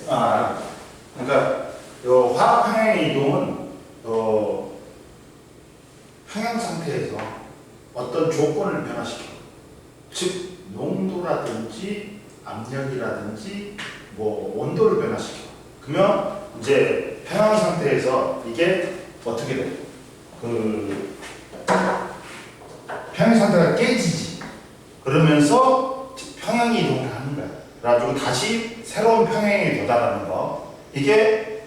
그러니까 요 화학 평형의 이동은 평형 상태에서 어떤 조건을 변화시켜. 즉 농도라든지 압력이라든지 뭐 온도를 변화시켜. 그러면 이제 평형 상태에서 이게 어떻게 돼? 그 평형 상태가 깨지지. 그러면서 평형이 이동을 하는 거야. 그래가지고 다시 새로운 평형에 도달하는 거. 이게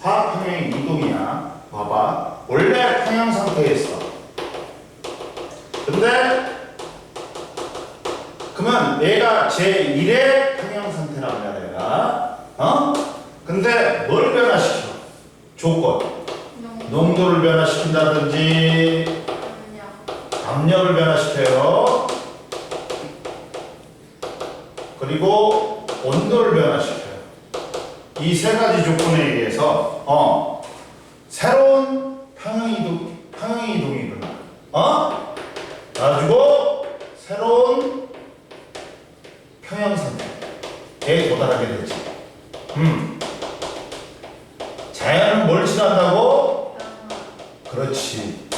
화학 평형의 이동이야. 봐봐. 원래 평형 상태에 있어. 근데 그러면 얘가 제1의 평형 상태라고 해야 되나? 근데 뭘 변화시켜? 조건. 농도를 변화시킨다든지 압력을 변화시켜요. 그리고 온도를 변화시켜요. 이 세 가지 조건에 의해서 새로운 평형 이동이 일어나. 가지고 새로운 평형 상태에 도달하게 되지. 자연은 뭘 싫어한다고? 그렇지.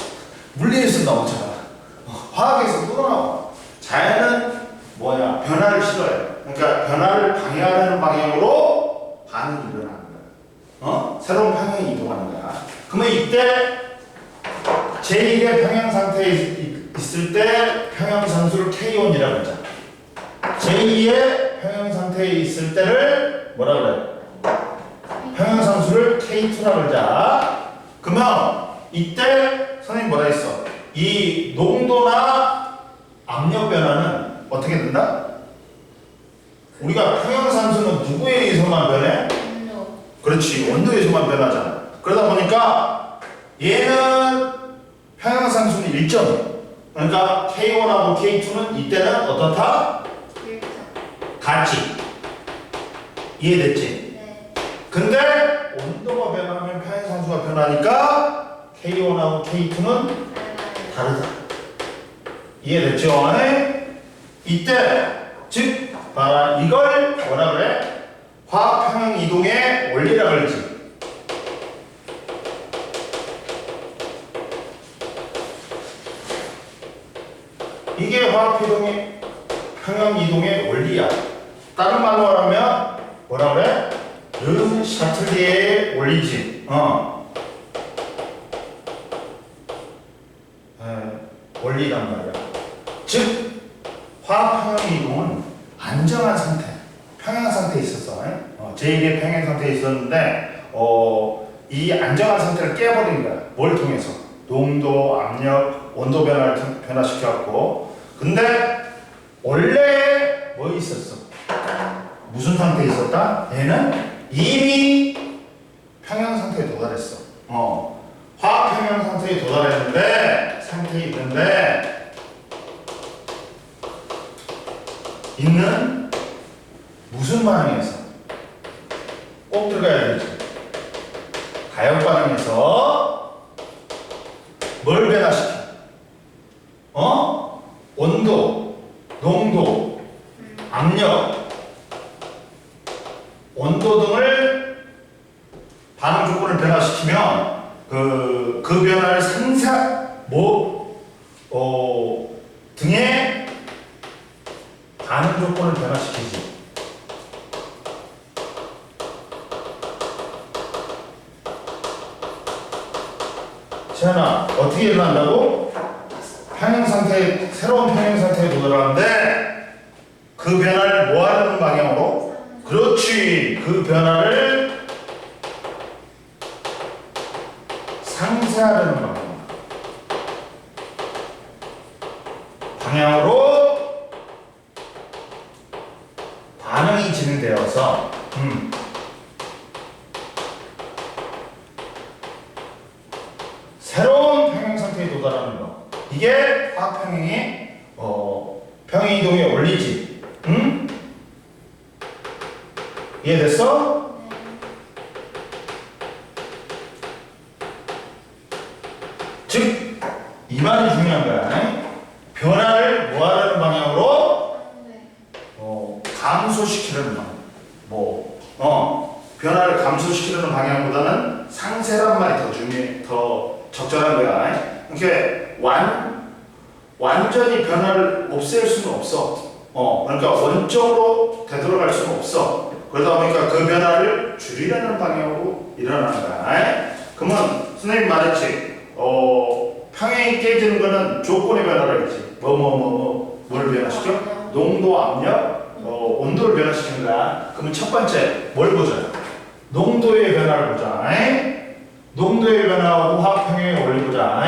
물리에서 나오잖아. 화학에서 또 나와. 자연은 뭐야? 변화를 싫어해. 그러니까 변화를 방해하는 방향으로 반응이 일어나는 거야. 새로운 평형이 이동하는 거야. 그러면 이때 제1의 평형 상태에 있을 때 평형 상수를 K1이라고 하자. 제2의 평형 상태에 있을 때를 뭐라 그래? 평형 상수를 K2라고 하자. 그러면 이때 선생님 뭐라 했어? 이 농도나 압력 변화는 어떻게 된다? 우리가 평형 상수는 누구에 의해서만 변해? 온도. 그렇지. 온도에서만 변하잖아. 그러다 보니까 얘는 평형 상수는 일정이야. 그러니까 K1하고 K2는 이때는 어떻다? 일정. 같이. 이해됐지? 네. 근데 온도가 변하면 평형 상수가 변하니까 K1하고 K2는 다르다. 이해됐죠? 이때 즉 봐라. 이걸 뭐라 그래? 화학 평형 이동의 원리라 그러지. 이게 화학 평형 이동의 원리야. 다른 말로 하면 뭐라 그래? 샤틀리에의 원리지. 원리란 말이야. 즉 화학 평형 이동은 안정한 상태, 평형 상태에 있었어. 제1의 평형 상태에 있었는데 이 안정한 상태를 깨버린 거야. 뭘 통해서? 농도, 압력, 온도 변화를 변화시켜갖고. 근데 원래 뭐 있었어? 무슨 상태에 있었다? 얘는 이미 평형 상태에 도달했어. 화학 평형 상태에 도달했는데 상태에 있는 무슨 반응에서 꼭 들어가야 되지. 가역 반응에서 뭘 변화시켜? 온도, 농도, 압력, 온도 등을 반응 조건을 변화시키면 그 변화를 등의 반응 조건을 변화시키지. 시연아, 어떻게 일어난다고? 새로운 평형 상태에 도달하는데 그 변화를 뭐 하려는 방향으로? 그렇지. 그 변화를 상쇄하려는 방향으로 반응이 진행되어서 새로운 평형 상태에 도달하는 거. 이게 화학 평형의 평형 이동의 원리지. 이해됐어? 즉, 이 말이 중요한 거야. 변화를 뭐 하려는 방향으로? 감소시키려는 방향. 변화를 감소시키려는 방향보다는 상세란 말이 더 적절한 거야. 이렇게 완전히 변화를 없앨 수는 없어. 그러니까 원점으로 되돌아갈 수는 없어. 그러다 보니까 그 변화를 줄이려는 방향으로 일어나는 거야. 그러면 선생님 말했지. 평행이 깨지는 거는 조건의 변화를 했지. 뭘 변화시켜? 농도, 압력, 온도를 변화시키는 거야. 그러면 첫 번째 뭘 보자? 농도의 변화를 보자. 농도의 변화하고 화학 평행의 원리 보자.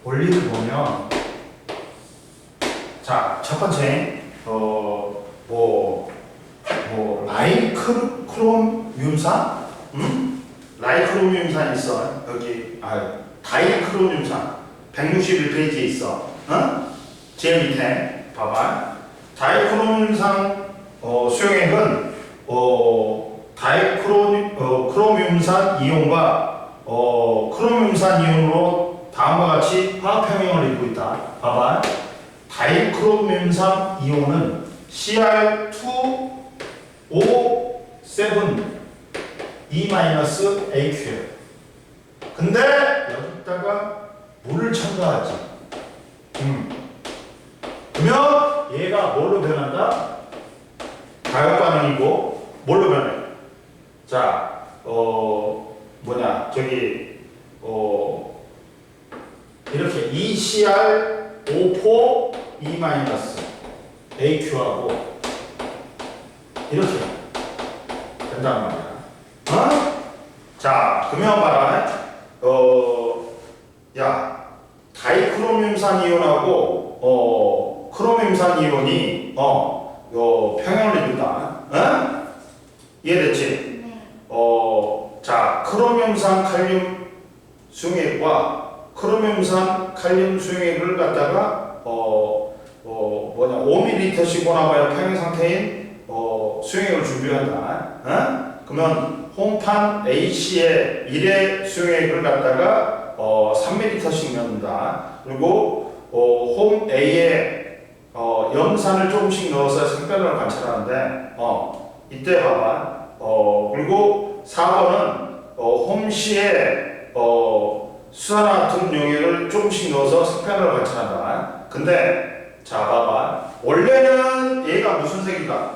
원리를 보면 자, 첫 번째 라이크로뮴산? 라이크로뮴산 있어. 여기 다이크로뮴산 161페이지에 있어. 제일 밑에 봐봐. 다이크로뮴산 수용액은 크로뮴산 이온과 크로뮴산 이온으로 다음과 같이 화학 평형을 이루고 있다. 봐봐. 다이크로뮴산 이온은 Cr2O7 E-AQ. 근데 여기다가 물을 첨가하지. 그러면 얘가 뭘로 변한다? 가역 반응이고 뭘로 변해? 자, 이렇게 ECr5 E-AQ하고 이렇게 된단 말이야. 자, 그러면 봐라. 다이크로뮴산 이온하고 크로뮴산 이온이 평형을 이룬다. 이해됐지? 네. 자, 크로뮴산 칼륨 수용액과 크로뮴산 칼륨 수용액을 갖다가 5ml씩 원화바이오 평형 상태인 수용액을 준비한다. 그러면 홍판 A씨의 1회 수용액을 갖다가 3ml씩 넣는다. 그리고 홈 A에 염산을 조금씩 넣어서 색변화를 관찰하는데 이때 봐봐. 그리고 4번은 홈 C에 수산화툼 용액을 조금씩 넣어서 색변화를 관찰한다. 근데 자 봐봐. 원래는 얘가 무슨 색이다?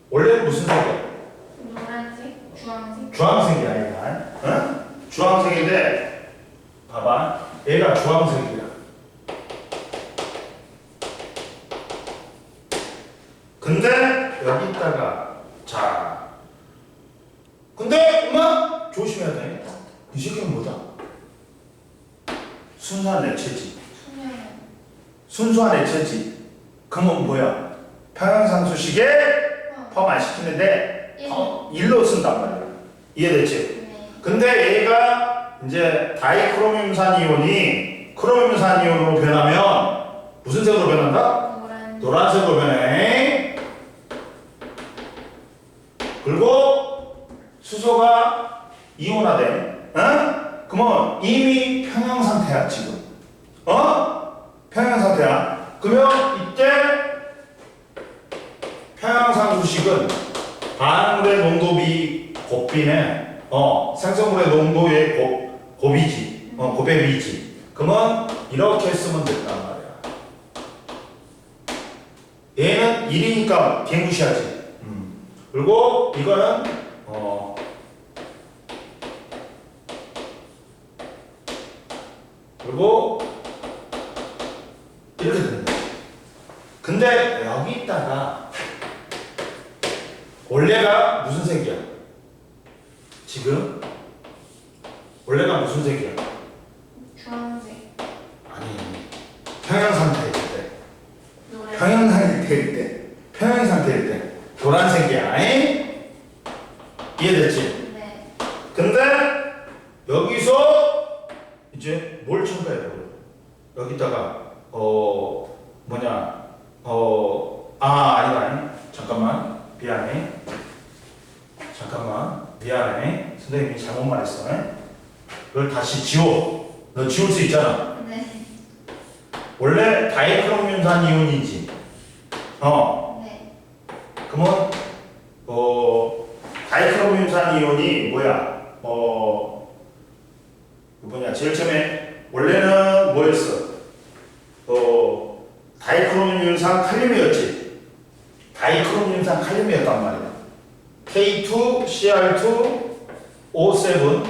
원래는 무슨 색이야? 노란색, 주황색. 주황색이 아니라, 주황색인데, 봐봐, 얘가 주황색이야. 근데 여기다가 자, 근데 엄마 조심해야 돼. 이 새끼는 뭐다? 순수한 액체지. 순수한 액체지. 그러면 뭐야? 평형상수식에 포함 안 시키는데 1로 쓴단 말이야. 이해됐지? 네. 근데 얘가 이제 다이크로뮴산 이온이 크로뮴산 이온으로 변하면 무슨 색으로 변한다? 노란색으로 변해. 그리고 수소가 이온화돼. 그러면 이미 평형 상태야 지금. 평형 상태야. 그러면 이때 평형상수식은 반응물의 농도비 곱비는 생성물의 농도의 곱이지. 곱의 비지. 그러면 이렇게 쓰면 된단 말이야. 얘는 1이니까 개무시하지. 그리고 이거는 그리고 이렇게 된다. 근데 여기다가 원래가 무슨 색이야? 지금 원래가 무슨 색이야? 주황색. 아니, 평형 상태일 때. 노란색. 평형 상태일 때. 평형 상태일 때. 노란색이야. 이해됐지? 네. 근데 여기서 이제 뭘 첨가해야 돼? 여기다가 아니다. 잠깐만. 미안해. 잠깐만. 미안해. 선생님이 잘못 말했어. 그걸 다시 지워. 너 지울 수 있잖아. 네. 원래 다이크로뮴산 이온이지. 네. 그러면 다이크로뮴산 이온이 뭐야? 제일 처음에 원래는 뭐였어? 다이크로뮴산 칼륨이었지. 다이크로뮴산 칼륨이었단 말이야. K2, Cr2, O7,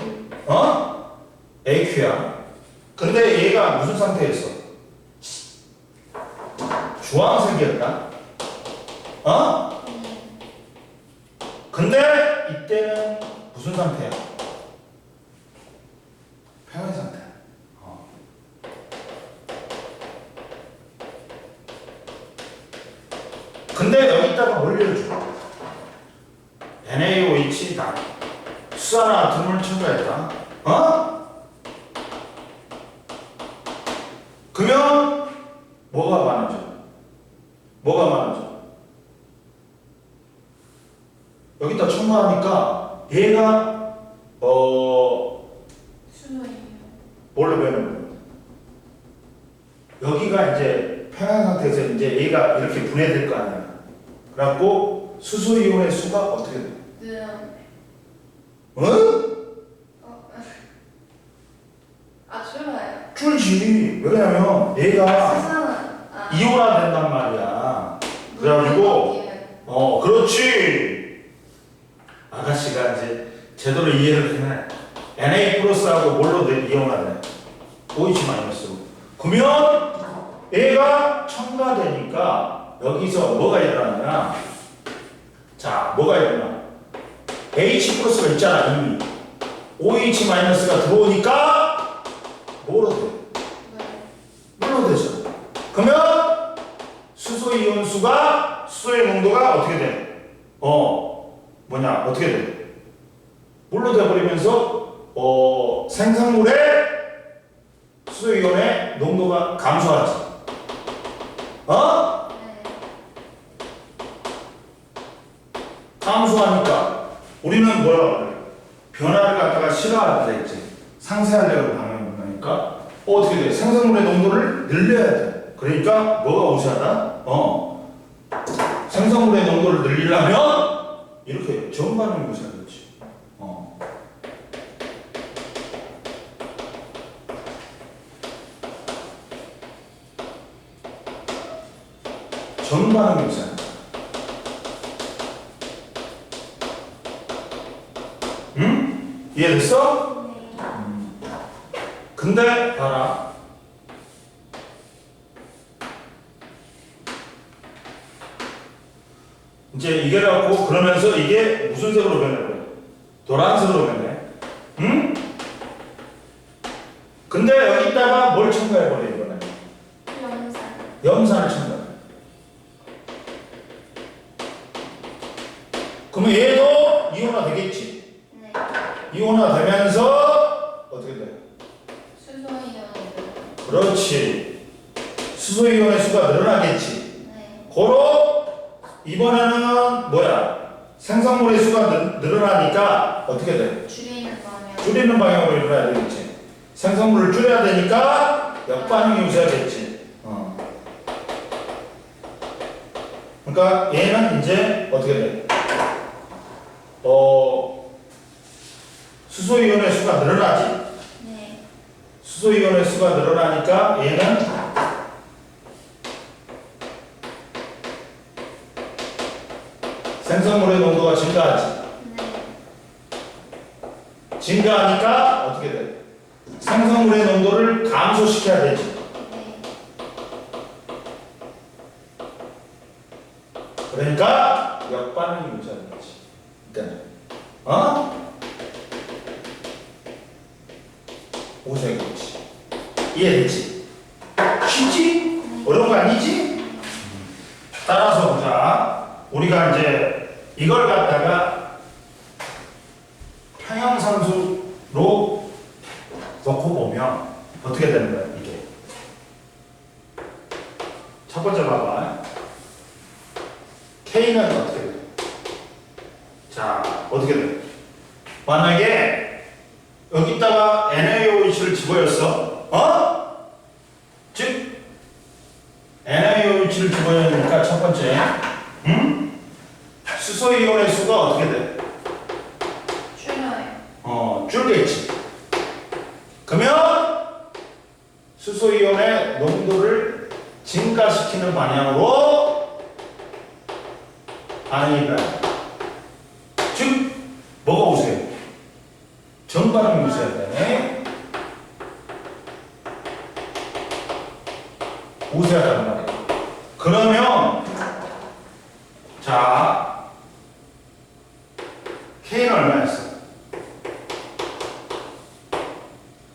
AQ야. 근데 얘가 무슨 상태였어? 주황색이었다. 근데 이때는 무슨 상태야? 평행 상태야. 근데 여기다가 올려줘. NaOH다. 수산화아tom을 첨가했다. 그러면 뭐가 많아져? 뭐가 많아져? 여기다 첨가하니까 얘가 수소이온. 뭘로 변하는 거야? 여기가 이제 평행 상태에서 이제 얘가 이렇게 분해될 거 아니야. 그래갖고 수소이온의 수가 어떻게 돼? 줄어요. 줄지. 왜냐면 얘가 수소는 이온화 된단 말이야. 그래가지고 그렇지. 아가씨가 이제 제대로 이해를 해내. Na 플러스하고 뭘로 이온화돼? OH 마이너스로. 그러면 얘가 첨가되니까 여기서 뭐가 일어나냐? 자, 뭐가 일어나? H 플러스가 있잖아 이미. OH 마이너스가 들어오니까 뭐로 돼? 물로 되죠. 그러면 수소이온 수가 수소의 농도가 어떻게 돼? 어떻게 돼? 물로 돼버리면서 생성물의 수소이온의 농도가 감소하지. 감소하니까 우리는 뭐라 그래? 변화를 갖다가 싫어한다 했지. 상쇄하려고 방향하니까 어떻게 돼? 생성물의 농도를 늘려야 돼. 그러니까 뭐가 우세하다? 생성물의 농도를 늘리려면 이렇게 전반응이 우세하겠지. 전반응이 우세하다. 응? 이해됐어? 근데 봐라. 이제 이게 갖고 그러면서 이게 무슨 색으로 변해? 노란색으로 변해. 응? 근데 여기다가 뭘 첨가해버려 이번에? 염산을 첨가해. 그러면 얘도 이온화 되겠지? 네. 이온화 되면서 어떻게 돼? 수소이온. 그렇지. 수소이온의 수가 늘어나겠지. 네. 고로 이번에는 뭐야? 생성물의 수가 늘어나니까 어떻게 돼? 줄이는 방향. 줄이는 방향으로 일어나야 되겠지. 생성물을 줄여야 되니까 역반응이 우세하겠지. 그러니까 얘는 이제 어떻게 돼? 수소이온의 수가 늘어나지? 네. 수소이온의 수가 늘어나니까 얘는 생성물의 농도가 증가하지. 네. 증가하니까 어떻게 돼? 생성물의 농도를 감소시켜야 되지. 네. 그러니까 역반응이 우세하겠지. 그러니까 우세하겠지. 이해됐지? 쉽지? 어려운 거 아니지? 따라서 보자. 우리가 이제 이걸 갖다가 평형상수로 놓고 보면 어떻게 되는 거야, 이게? 첫 번째 봐봐. K는 어떻게 돼? 자, 어떻게 돼? 만약에 여기다가 NaOH를 집어였어. 즉 NaOH를 집어야 되니까 첫 번째, 수소이온의 수가 어떻게 돼? 줄여요. 줄겠지. 그러면 수소이온의 농도를 증가시키는 방향으로 반응이 일어나요. 즉, 뭐가 우세요? 전반응이 우세해야 돼. 우세하단 말이에요. 그러면, 자, K는 얼마였어?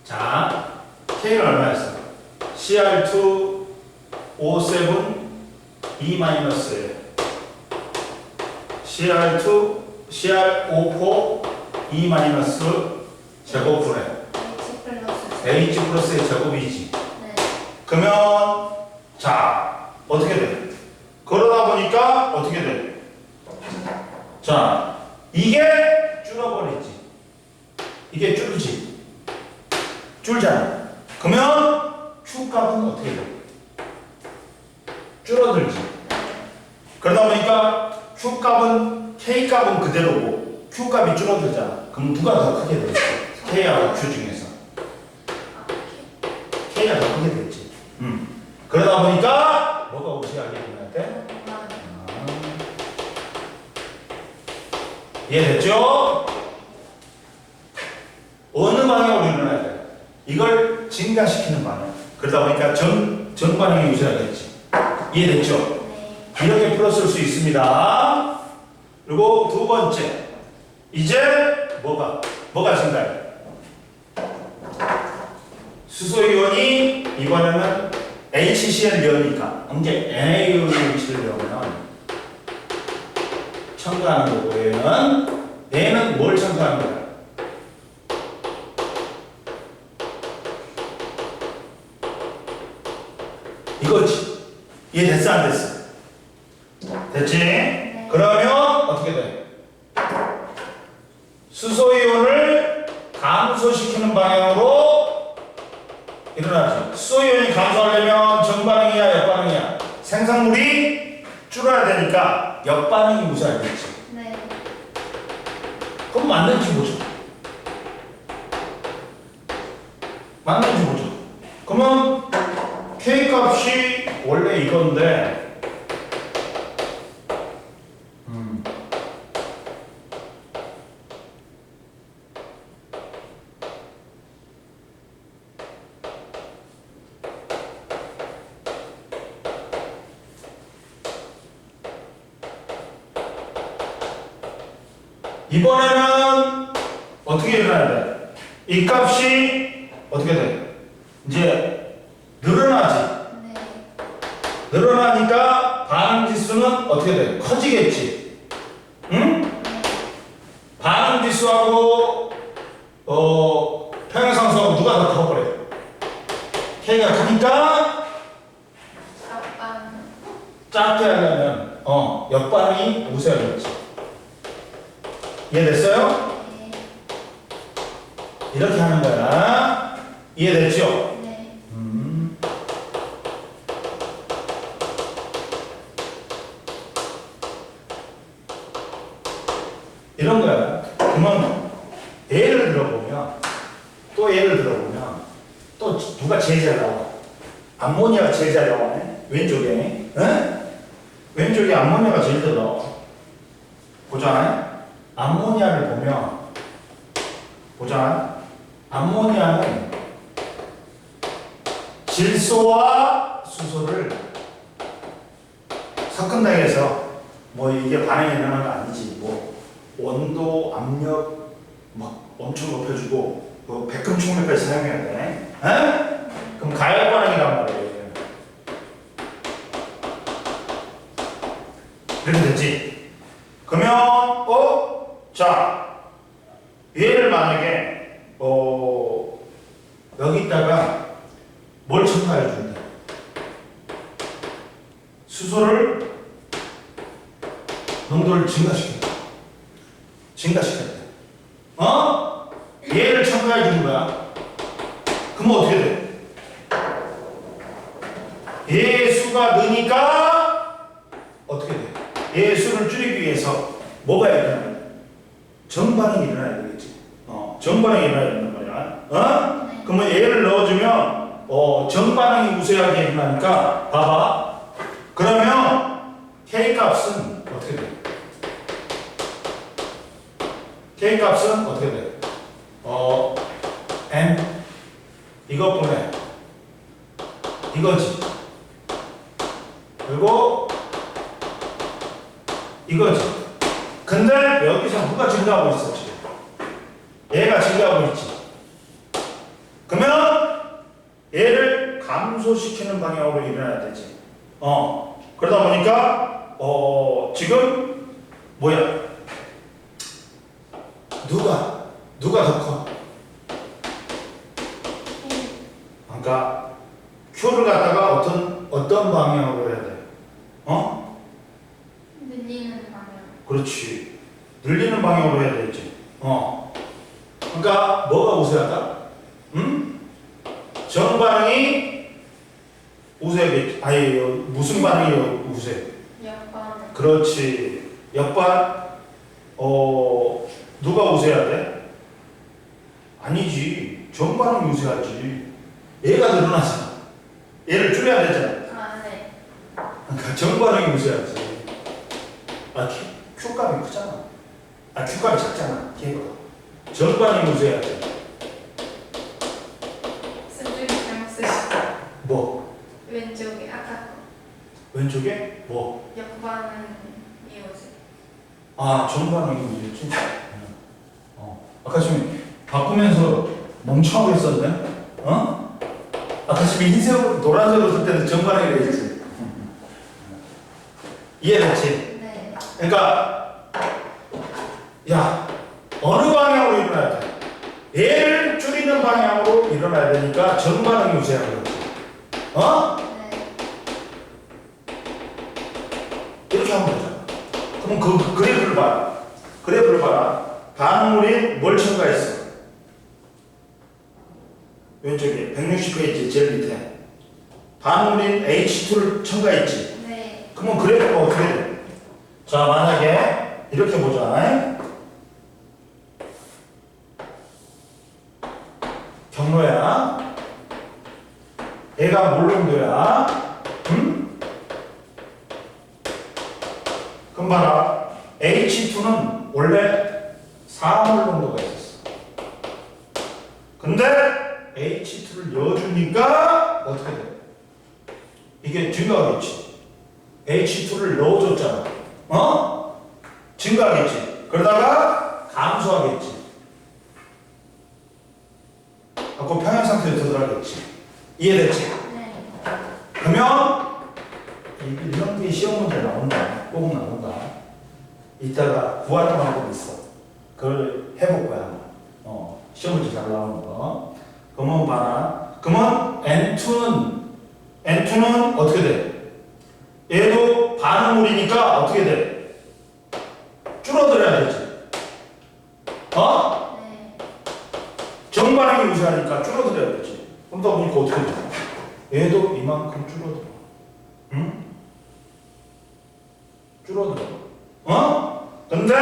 자, K는 얼마였어? CR2 O7 E-예요. CR2 CrO4 E- 제곱분의 H 플러스. H 플러스의 제곱이지. 네. 그러면 자 어떻게 돼? 그러다 보니까 어떻게 돼? 자 이게 줄어버리지. 이게 줄지. 줄잖아. 그러면 Q 값은 어떻게 돼? 줄어들지. 그러다 보니까 Q 값은 K 값은 그대로고 Q 값이 줄어들잖아. 그럼 누가 더 크게 되겠어? K하고 Q 중에서 K가 더 크게 되겠지. 그러다 보니까 뭐가 우세하게 일어날 때? 이해됐죠? 어느 방향으로 일어나야 돼? 이걸 증가시키는 방향. 그러다 보니까 전반응이 우세하겠지. 이해됐죠? 네. 이렇게 풀었을 수 있습니다. 그리고 두 번째, 이제 뭐가 증가해? 수소이온이 이번에는 HCl 넣으니까 이제 NaOH를 넣으면 첨가하는 거고 얘는 뭘 첨가하는 거야? 이거지. 이해됐어 안 됐어? 됐지? 네. 그러면 어떻게 돼? 수소이온을 감소시키는 방향으로 일어나지. 수소이온이 감소하려면 정반응이야 역반응이야? 생성물이 줄어야 되니까 역반응이 우세하겠지. 네. 그럼 맞는지 보죠. 맞는지 보죠. 그러면 K 값이 원래 이건데 이번에는 어떻게 일어나야 돼? 이 값이 어떻게 돼? 이제 늘어나지. 네. 늘어나니까 반응 지수는 어떻게 돼? 커지겠지. 응? 네. 반응 지수하고 평행상수하고 누가 더 커버려? K가 크니까 아빠. 작게 하려면 역반응이 우세하겠지. 이해됐어요? 네. 이렇게 하는 거야. 이해됐죠? 네. 이런 거야. 그러면 예를 들어보면 또 누가 제일 잘 나와? 암모니아가 제일 잘 나오네. 왼쪽에. 응? 왼쪽에 암모니아가 제일 잘 나와. 보잖아요. 암모니아를 보잖아요. 암모니아는 질소와 수소를 섞은다 해서 뭐 이게 반응이 일어나는 거 아니지. 뭐 온도, 압력 막 엄청 높여주고 뭐 백금 충격까지 사용해야 돼. 에? 그럼 가열 반응이란 말이에요. 이렇게 됐지? 그러면 자 얘를 만약에 여기다가 뭘 첨가해 준다? 수소를 농도를 증가시킨다. 증가시켜야 돼. 얘를 첨가해 주는 거야. 그럼 어떻게 돼? 얘 수가 느니까 어떻게 돼? 얘 수를 줄이기 위해서 뭐가 일어나냐? 정반응이 일어나야 되겠지. 정반응이 일어나야 된단 말이야. 네. 그러면 얘를 넣어주면 정반응이 우세하게 일어나니까 봐봐. 그러면 K 값은 어떻게 돼? K 값은 어떻게 돼? N 이것분의 이거지. 그리고 이거지. 근데 여기서 누가 증가하고 있어 지금? 얘가 증가하고 있지. 그러면 얘를 감소시키는 방향으로 일어나야 되지. 그러다 보니까 지금 뭐야? 누가 더 커? 그러니까 Q를 갖다가 어떤 방향으로 해야 돼? 늘리는 방향. 그렇지. 늘리는 방향으로 해야 되지. 그러니까 뭐가 우세하다? 정반응이 우세하겠지. 아니 무슨 반응이 우세? 역반. 그렇지. 역반 누가 우세해야 돼? 아니지. 정반응이 우세하지. 얘가 늘어나잖아. 얘를 줄여야 되잖아. 네. 그러니까 정반응이 우세하지. Q값이 크잖아. Q값이 작잖아. 걔보다. 정반응이 우세하지. 쓴줄이 잘못 쓰시고. 뭐? 왼쪽에 아까 거. 왼쪽에? 뭐? 역반은 이오지. 정반응이 우세했지. 아까 지금 바꾸면서 멍청하게 썼네. 아까 지금 흰색으로 노란색으로 쓸 때는 정반응이 되겠지. 이해됐지? 네. 그러니까 야 어느 방향으로 일어나야 돼? 얘를 줄이는 방향으로 일어나야 되니까 정반응이 우세한 거지. 네. 이렇게 하면 되잖아. 그럼 그 그래프를 봐라. 그래프를 봐라. 반응물이 뭘 첨가했어? 왼쪽에 160페이지 제일 밑에 반응물인 H2를 첨가했지. 네. 그러면 그래프가 어떻게 돼? 자, 만약에 이렇게 보자. 경로야. 얘가 몰롱도야. 그럼 봐라. H2는 원래 4몰롱도가 있었어. 근데 H2를 넣어주니까 어떻게 돼? 이게 증가하겠지. H2를 넣어줬잖아. 증가하겠지. 그러다가 감소하겠지. 그 평행 상태로 들어가겠지. 이해됐지? 네. 그러면 이런 게 시험 문제 나온다. 꼭 나온다. 이따가 구하는 방법이 있어. 그걸 해볼 거야. 시험 문제 잘 나오는 거. 그러면 봐라. 그러면 N2는 어떻게 돼? 얘도 반응물이니까 어떻게 돼? 줄어들어야 되지. 네. 정반응이 우세하니까 줄어들어야 되지. 그러다 보니까 어떻게 돼? 얘도 이만큼 줄어들어. 응? 줄어들어. 근데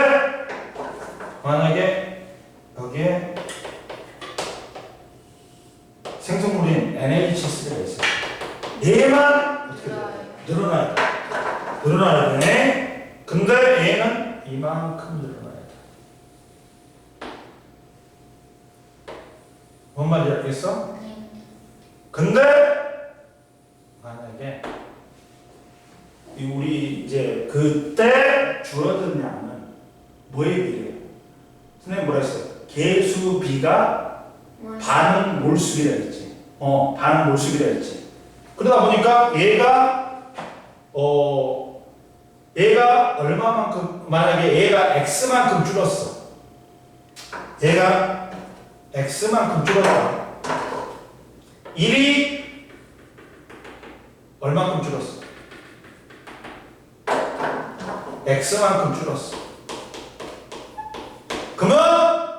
만약에 여기에 생성물인 NH3가 있어. 얘만 어떻게 돼? 늘어나야 돼. 늘어나야 되네. 근데 얘는 이만큼 늘어나야 돼. 뭔 말인지 알겠어? 네. 근데 만약에 우리 이제 그때 줄어든 양은 뭐에 비례해? 선생님 뭐라 했어요? 개수비가 반응 몰수비라 했지. 반응 몰수비라 했지. 그러다 보니까 얘가 얼마만큼, 만약에 얘가 x만큼 줄었어. 얘가 x만큼 줄었다. 1이 얼마큼 줄었어? x만큼 줄었어. 그러면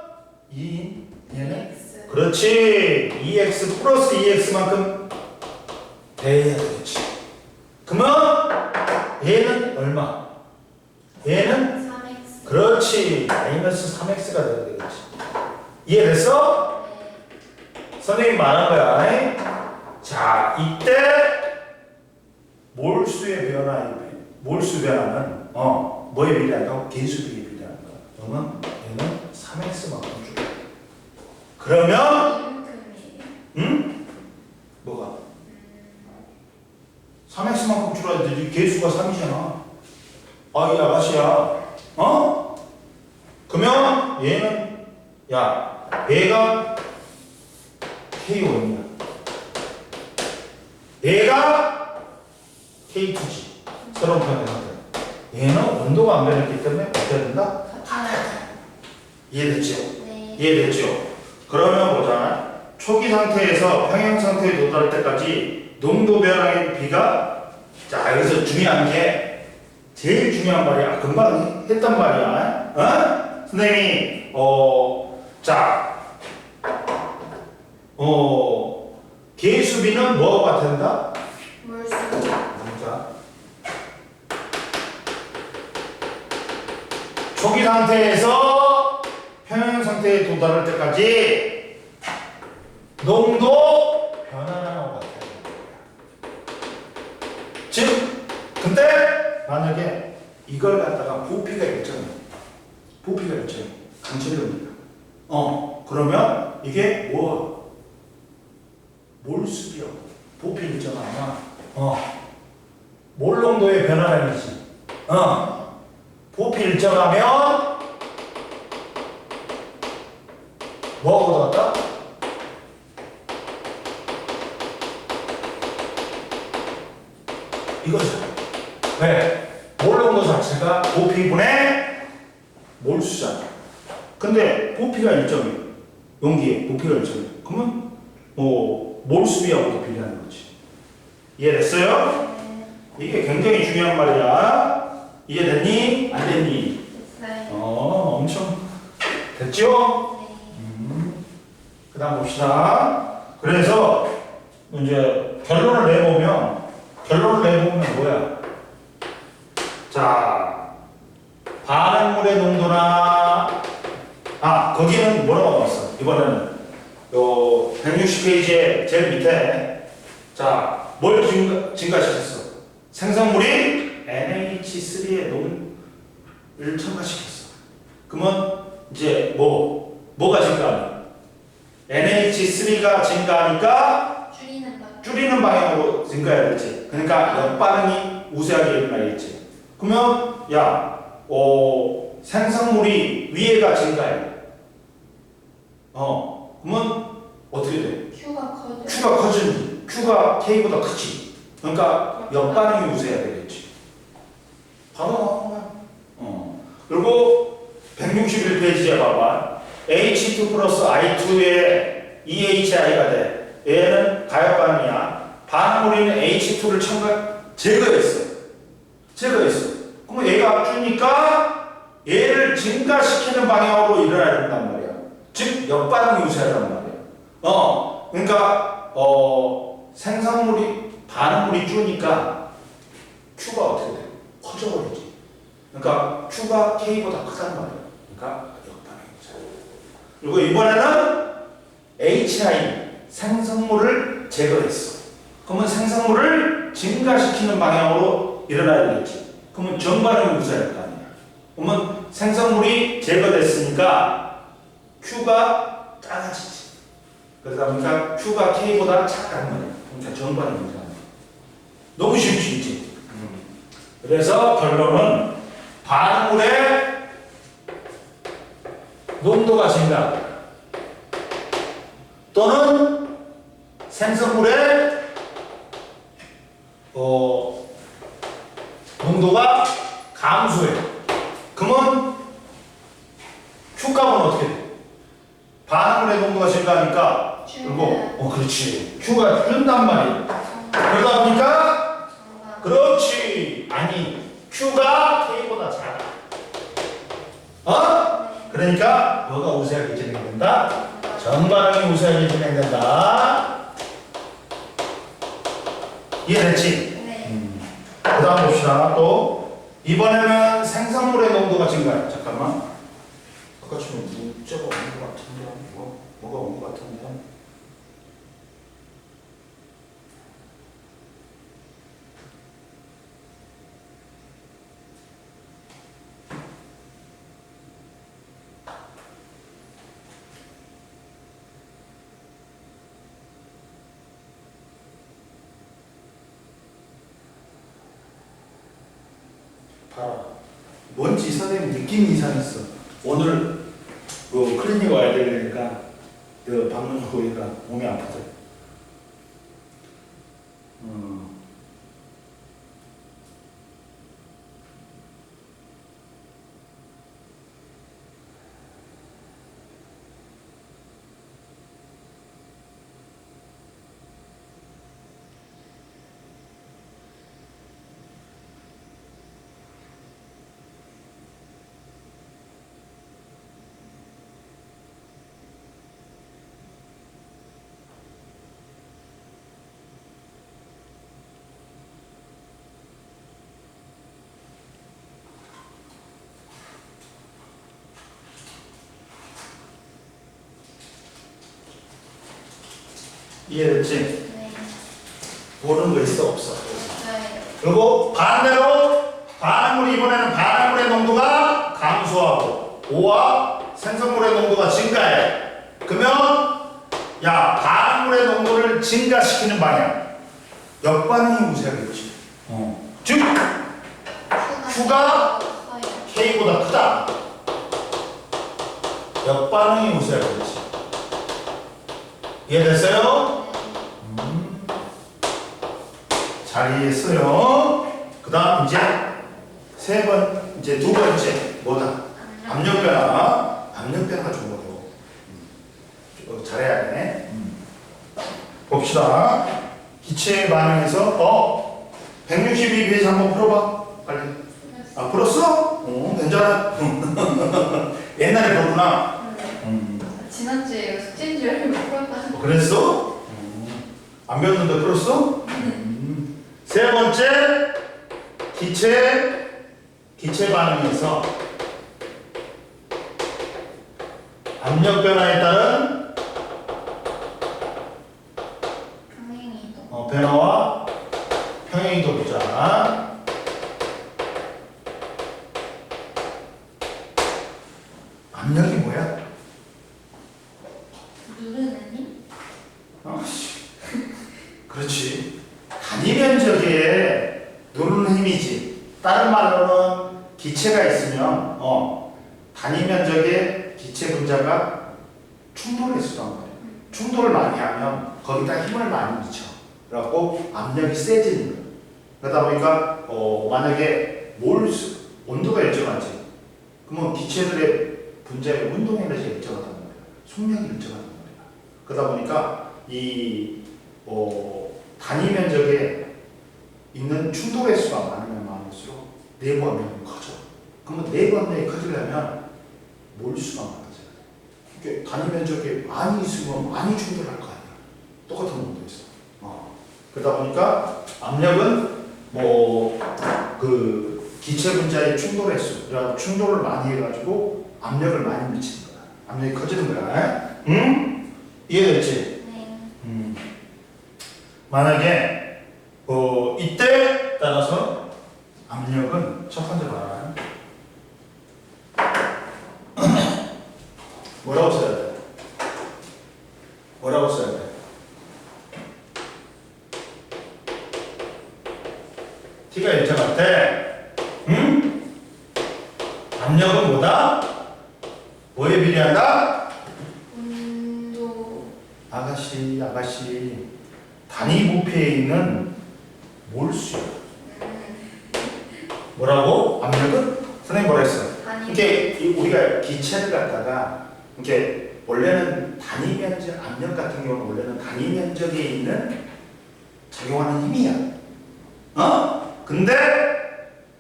얘는 X. 그렇지. 2x 플러스 2x만큼 돼야 되겠지. 그러면 얘는 얼마? 얘는 3X. 그렇지. 마이너스 3x가 돼야 되겠지. 이해됐어? 네. 선생님 말한 거야. 자, 이때 몰수의 변화, 몰수 변화는 뭐에 비례한다고? 개수비에 비례하는 거야. 그러면 얘는 3x만큼 줘. 그러면 이만큼이에요. 응? 뭐가? 3x만큼 줄어야 되지. 개수가 3이잖아. 아, 이 아가씨야. 그러면 얘는 얘가 K1이야. 얘가 K2지. 새로운 편의 상태. 얘는 온도가 안 변했기 때문에 어떻게 된다? 같아요. 이해됐죠? 네. 이해됐죠? 그러면 보자. 초기 상태에서 평형 상태에 도달할 때까지 농도 변화의 비가 자 여기서 중요한 게 제일 중요한 말이야. 금방 했단 말이야. 선생님이 개수비는 뭐가 같은다? 몰수. 자, 초기 상태에서 평형 상태에 도달할 때까지 농도 변화하는 것 같아요. 즉, 근데 만약에 이걸 갖다가 부피가 일정해. 부피가 일정해. 강철입니다. 그러면 이게 뭐? 몰수비요. 부피 일정하면 몰 농도의 변화량이지. 부피 일정하면 뭐가 얻었다? 이거죠. 왜? 몰 농도 자체가 부피분의 몰수잖아. 근데 부피가 일정해. 용기에 부피가 일정해. 그러면 몰수비하고도 비례하는 거지. 이해됐어요? 네. 이게 굉장히 중요한 말이야. 이해됐니? 안 됐니? 됐어요. 엄청 됐죠? 네. 그 다음 봅시다. 그래서 이제 결론을 내보면 뭐야? 자, 반응물의 농도나 거기는 뭐라고 나왔어? 이번에는 요 160페이지에 제일 밑에 자, 뭘 증가시켰어? 생성물이 NH3의 농을 첨가시켰어. 그러면 이제 뭐가 증가하냐? NH3가 증가하니까 줄이는 방향으로 증가해야 되지. 그러니까 역반응이 우세하게 일어나겠지. 그러면 생성물이 위에가 증가해. 그러면 어떻게 돼? Q가 커져. Q가 커지지. Q가 K보다 크지. 그러니까 역반응이 우세해야 되겠지. 바로 나오는 거야. 그리고 161페이지에 봐봐. H2 플러스 I2에 EHI가 돼. 얘는 가역반응이야. 반응물인 H2를 제거했어. 그러면 얘가 주니까 얘를 증가시키는 방향으로 일어나야 된단 말이야. 즉 역반응이 우세하단 말이야. 그러니까 반응물이 주니까 Q가 어떻게 돼? 커져버리지. 그러니까 Q가 K보다 크단 말이야. 그러니까 역반응이 우세. 그리고 이번에는 HI 생성물을 제거했어. 그러면 생성물을 증가시키는 방향으로 일어나야 되겠지. 그러면 정반응이 우세할 거 아니야. 그러면 생성물이 제거됐으니까 Q가 작아지지. 그러다 보니까 Q가 K보다 작단 말이야. 그러니까 정반응이 우세한 거야. 너무 쉽지. 그래서 결론은 반응물의 농도가 증가 또는 생성물의 농도가 감소해. 그러면 Q값은 어떻게 돼? 반응물의 농도가 증가하니까 그리고 그렇지. Q가 준단 말이야. 그러다 보니까 그렇지. 아니 Q가 K보다 작아. 그러니까 뭐가 우세하게 진행된다? 정반응이 우세하게 진행된다. 이해됐지? 네. 그 다음 봅시다. 또 이번에는 생산물의 농도가 증가해. 잠깐만. 아까 지금 문자가 온 것 같은데 뭐가 온 것 같은데 봐라. 뭔지 선생님 느낌이 이상했어. 오늘 그 클리닉 와야 되니까 그 방문 보니까 몸이 아프대. 이해됐지? 네. 모르는 거 있어 없어? 네. 그리고 반대로 반응물이 이번에는 반응물의 농도가 감소하고 O와 생성물의 농도가 증가해. 그러면 야 반응물의 농도를 증가시키는 방향 역반응이 우세하겠지. 즉 Q가 커요. K보다 크다. 역반응이 우세하겠지. 이해됐어요? 잘 이해했어요. 그 다음 이제 두 번째 뭐다? 압력 변화. 압력 변화가 좋은 거죠. 잘해야 돼. 봅시다. 기체 반응에서 162page 한번 풀어봐. 빨리. 아 풀었어? 괜찮아. 옛날에 풀었구나. 지난주에 이거 숙제인 줄 알고 풀었다. 그랬어? 안 배웠는데 풀었어? 세 번째 기체 반응에서 압력 변화에 따른 평행이동. 변화와 평행이동 보자. 압력이 뭐야? 누르는 힘? 그렇지. 단위 면적에 누르는 힘이지. 다른 말로는 기체가 있으면 단위 면적에 기체 분자가 충돌했었단 말이야. 충돌을 많이 하면 거기다 힘을 많이 미쳐. 그래갖고 압력이 세지는 거야. 그러다 보니까 만약에 온도가 일정하지. 그러면 기체들의 분자의 운동 에너지가 일정하단 말이야. 속력이 일정하단 말이야. 그러다 보니까 이 단위 면적에 있는 충돌 횟수가 많으면 많을수록 내부 압력이 커져. 그러면 내부 압력이 커지려면 몰수가 많아져요. 그러니까 단위 면적에 많이 있으면 많이 충돌할 거 아니야. 똑같은 온도에서. 그러다 보니까 압력은 그 기체 분자의 충돌 횟수, 그러니까 충돌을 많이 해가지고 압력을 많이 미치는 거야. 압력이 커지는 거야. 응? 이해됐지? 네. 만약에 이때 따라서 압력은 첫 번째 봐라. 뭐라고 써야 돼? 뭐라고 써야 돼? T가 일정할 때, 압력은 뭐다? 뭐에 비례한다? 온도. 아가씨, 단위 부피에 있는 몰수야. 뭐라고? 압력은? 선생님 뭐라 했어? 단위. 이게 우리가 기체를 갖다가 이게 원래는 단위 면적 압력 같은 경우는 원래는 단위 면적에 있는 작용하는 힘이야. 근데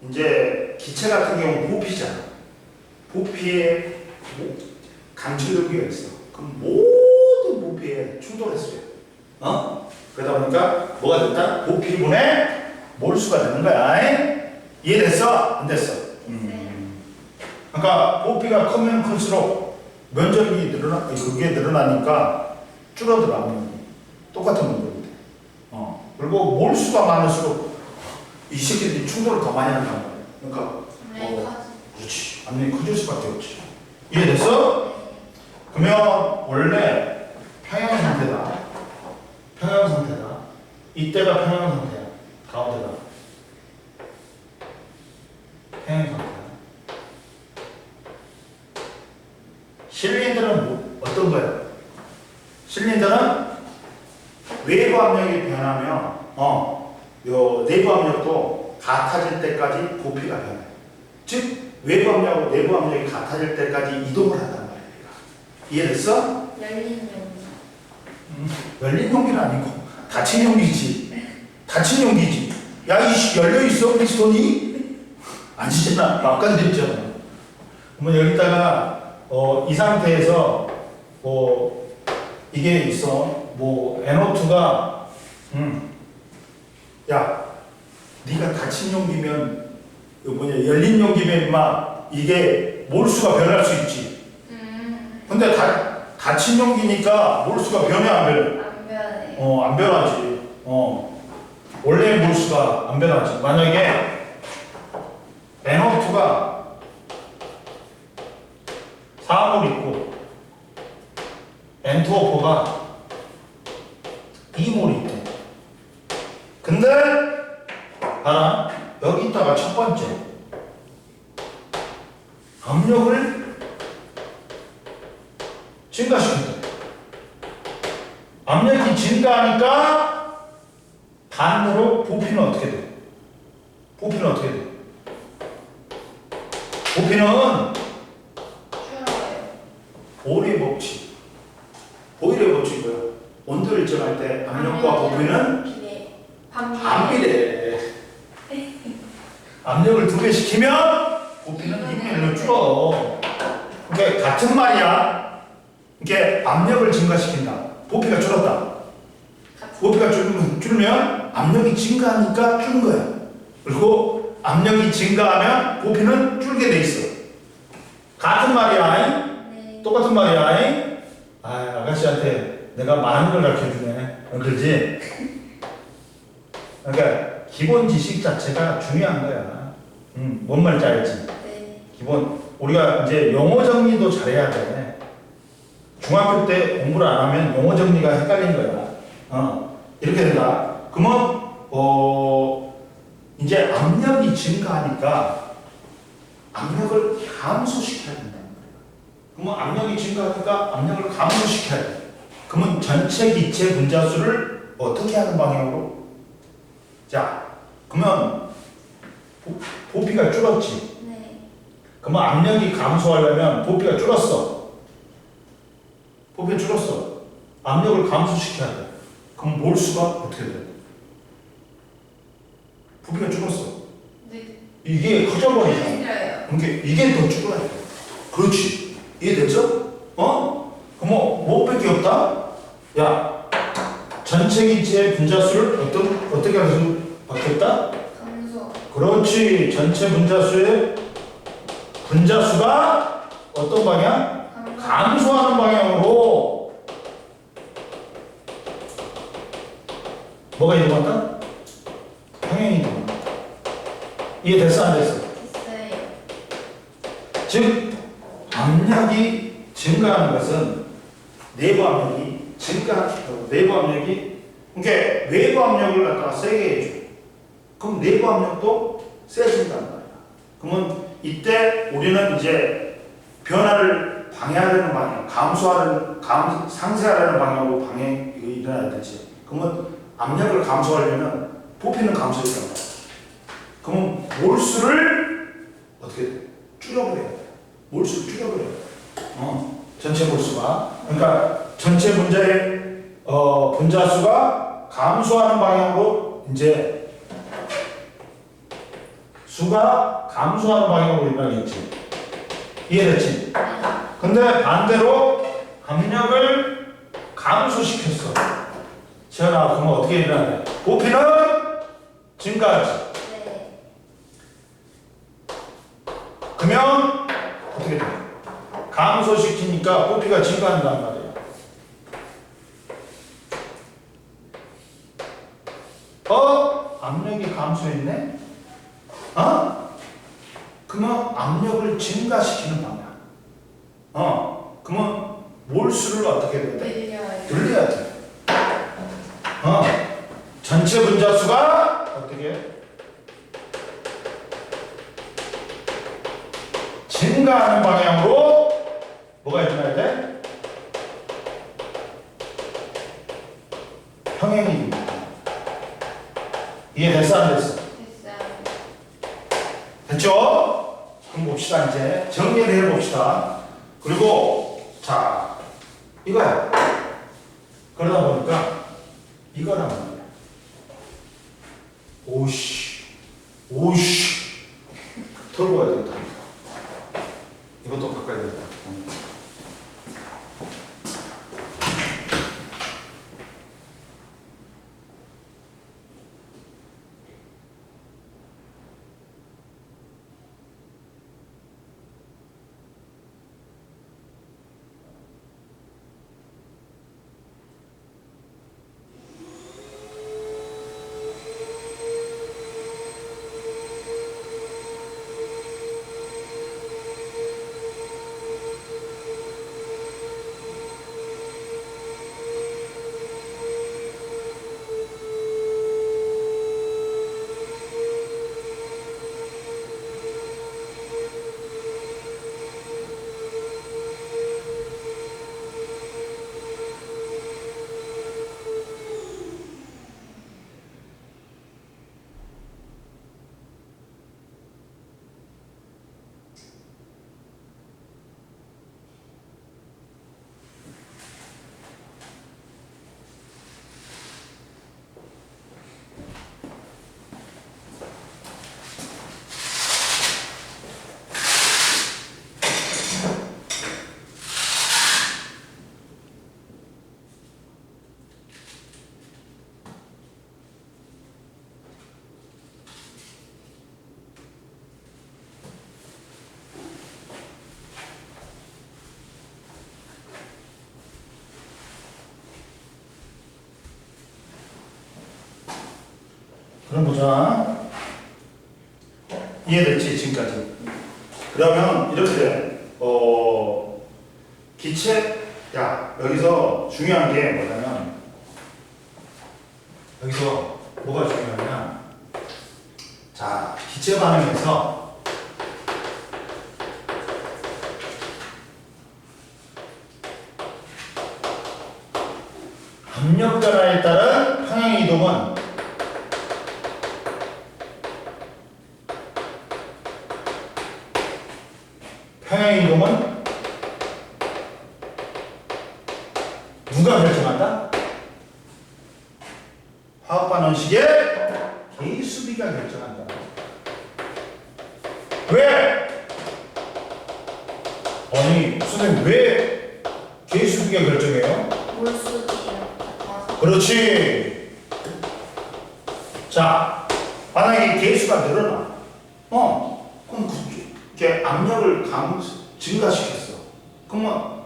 이제 기체 같은 경우는 부피잖아. 부피에 강철력비가 있어. 그럼 모든 부피에 충돌했어요. 그러다 보니까 뭐가 됐다? 부피분의 몰수가 되는 거야. 이해됐어? 안 됐어? 그러니까 부피가 크면 클수록 면적이 그게 늘어나니까 줄어들어. 압력이. 똑같은 면적이 돼. 그리고 몰수가 많을수록 이 새끼들이 충돌을 더 많이 한단 말이야. 그러니까 그렇지. 압력이 커질 수밖에 없지. 이해됐어? 그러면 원래 평형 상태다. 평형 상태다. 이때가 평형 상태야. 가운데가. 평형 상태야. 실린더는 어떤 거야? 실린더는 외부 압력이 변하면 요 내부 압력도 같아질 때까지 부피가 변해. 즉 외부 압력하고 내부 압력이 같아질 때까지 이동을 한단 말이야. 이해됐어? 열린 열린 용기는 아니고 닫힌 용기지. 닫힌 용기지. 야, 이 열려 있어 피스톤이? 아니잖아. 아까 그랬잖아. 그러면 여기다가 이 상태에서 이게 있어. NO2가 야, 네가 닫힌 용기면 열린 용기면 막 이게 몰수가 변할 수 있지. 근데 닫힌 용기니까 몰수가 변해 안 변해? 안 변해요. 안 변하지. 원래 몰수가 안 변하지. 만약에 NO2가 4몰 있고 N2O4가 2몰 있대. 근데 봐라. 여기다가 첫 번째 압력을 증가시킨다. 압력이 증가하니까 반대로 부피는 어떻게 돼? 부피는 어떻게 돼? 부피는 줄어요. 보일의 법칙. 보일의 법칙이 뭐야? 온도를 일정할 때 압력과 부피는 반비례. 압력을 2배 시키면 부피는 2배로 줄어. 그러니까 같은 말이야. 이게 압력을 증가시킨다. 부피가 줄었다. 부피가 줄면 압력이 증가하니까 주는 거야. 그리고 압력이 증가하면 부피는 줄게 돼 있어. 같은 말이야. 네. 똑같은 말이야. 아가씨한테 내가 많은 걸 가르쳐 주네. 그러지? 그러니까 기본 지식 자체가 중요한 거야. 뭔 말인지 알지? 네. 기본 우리가 이제 용어 정리도 잘해야 돼. 중학교 때 공부를 안 하면 용어 정리가 헷갈린 거야. 이렇게 된다. 그러면 이제 압력이 증가하니까 압력을 감소시켜야 된다는 거야. 그러면 압력이 증가하니까 압력을 감소시켜야 돼. 그러면 전체 기체 분자수를 어떻게 하는 방향으로? 자, 그러면 부피가 줄었지. 네. 그러면 압력이 감소하려면 부피가 줄었어. 부피가 줄었어. 압력을 감소시켜야 돼. 그럼 몰수가 어떻게 돼? 부피가 줄었어. 네. 이게 커져버리잖아. 줄어요. 그러니까 이게 더 줄어야 돼. 그렇지. 이해됐죠? 그럼 뭐밖에 없다? 야, 전체 기체의 분자수를 어떻게 해서 바뀌었다? 감소. 그렇지. 전체 분자수의 분자수가 어떤 방향? 감소하는 방향으로 뭐가 이동한다? 평행이 이동한다. 이해됐어? 안 됐어? 됐어요. 즉 압력이 증가하는 것은 내부 압력이 내부 압력이 그러니까 외부 압력을 갖다가 세게 해줘. 그럼 내부 압력도 세진단 말이야. 그러면 이때 우리는 이제 변화를 방해하려는 방향, 상쇄하려는 방향으로 방향이 일어나야 되지. 그러면 압력을 감소하려면 부피는 감소해야 된다. 그러면 몰수를 어떻게 돼? 줄여버려야 돼. 몰수를 줄여버려야 돼. 전체 몰수가. 그러니까 전체 분자의 분자수가 감소하는 방향으로 이제 수가 감소하는 방향으로 일어나겠지. 이해됐지? 네. 근데 반대로 압력을 감소시켰어. 지현아, 그러면 어떻게 일어나냐? 부피는 증가하지. 네. 그러면 어떻게 돼? 감소시키니까 부피가 증가한단 말이야. 압력이 감소했네? 그러면 압력을 증가시키는 방향. 그러면 몰수를 어떻게 해야 돼? 늘려야 돼. 전체 분자수가 어떻게? 증가하는 방향으로 뭐가 일어나야 돼? 평행이. 이해됐어 안 됐어? 됐어요. 됐죠? 그럼 봅시다. 이제 정리를 해봅시다. 그리고 자 이거야. 그러다 보니까 이거란 말이야. 오씨 털고 와야 되겠다. 이것도 바꿔야 되겠다. 그럼 보자. 이해됐지 지금까지? 그러면 이렇게 돼. 기체 여기서 중요한 게 뭐냐면 여기서 뭐가 중요하냐? 자, 기체 반응에서 압력 변화에 따른 평행 이동은 평행 이동은 누가 결정한다? 화학 반응식의 개수비가 결정한다. 왜? 아니, 선생님 왜 개수비가 결정해요? 몰수기요. 그렇지. 자, 만약에 개수가 늘어나. 그럼 그게 압력을 증가시켰어. 그러면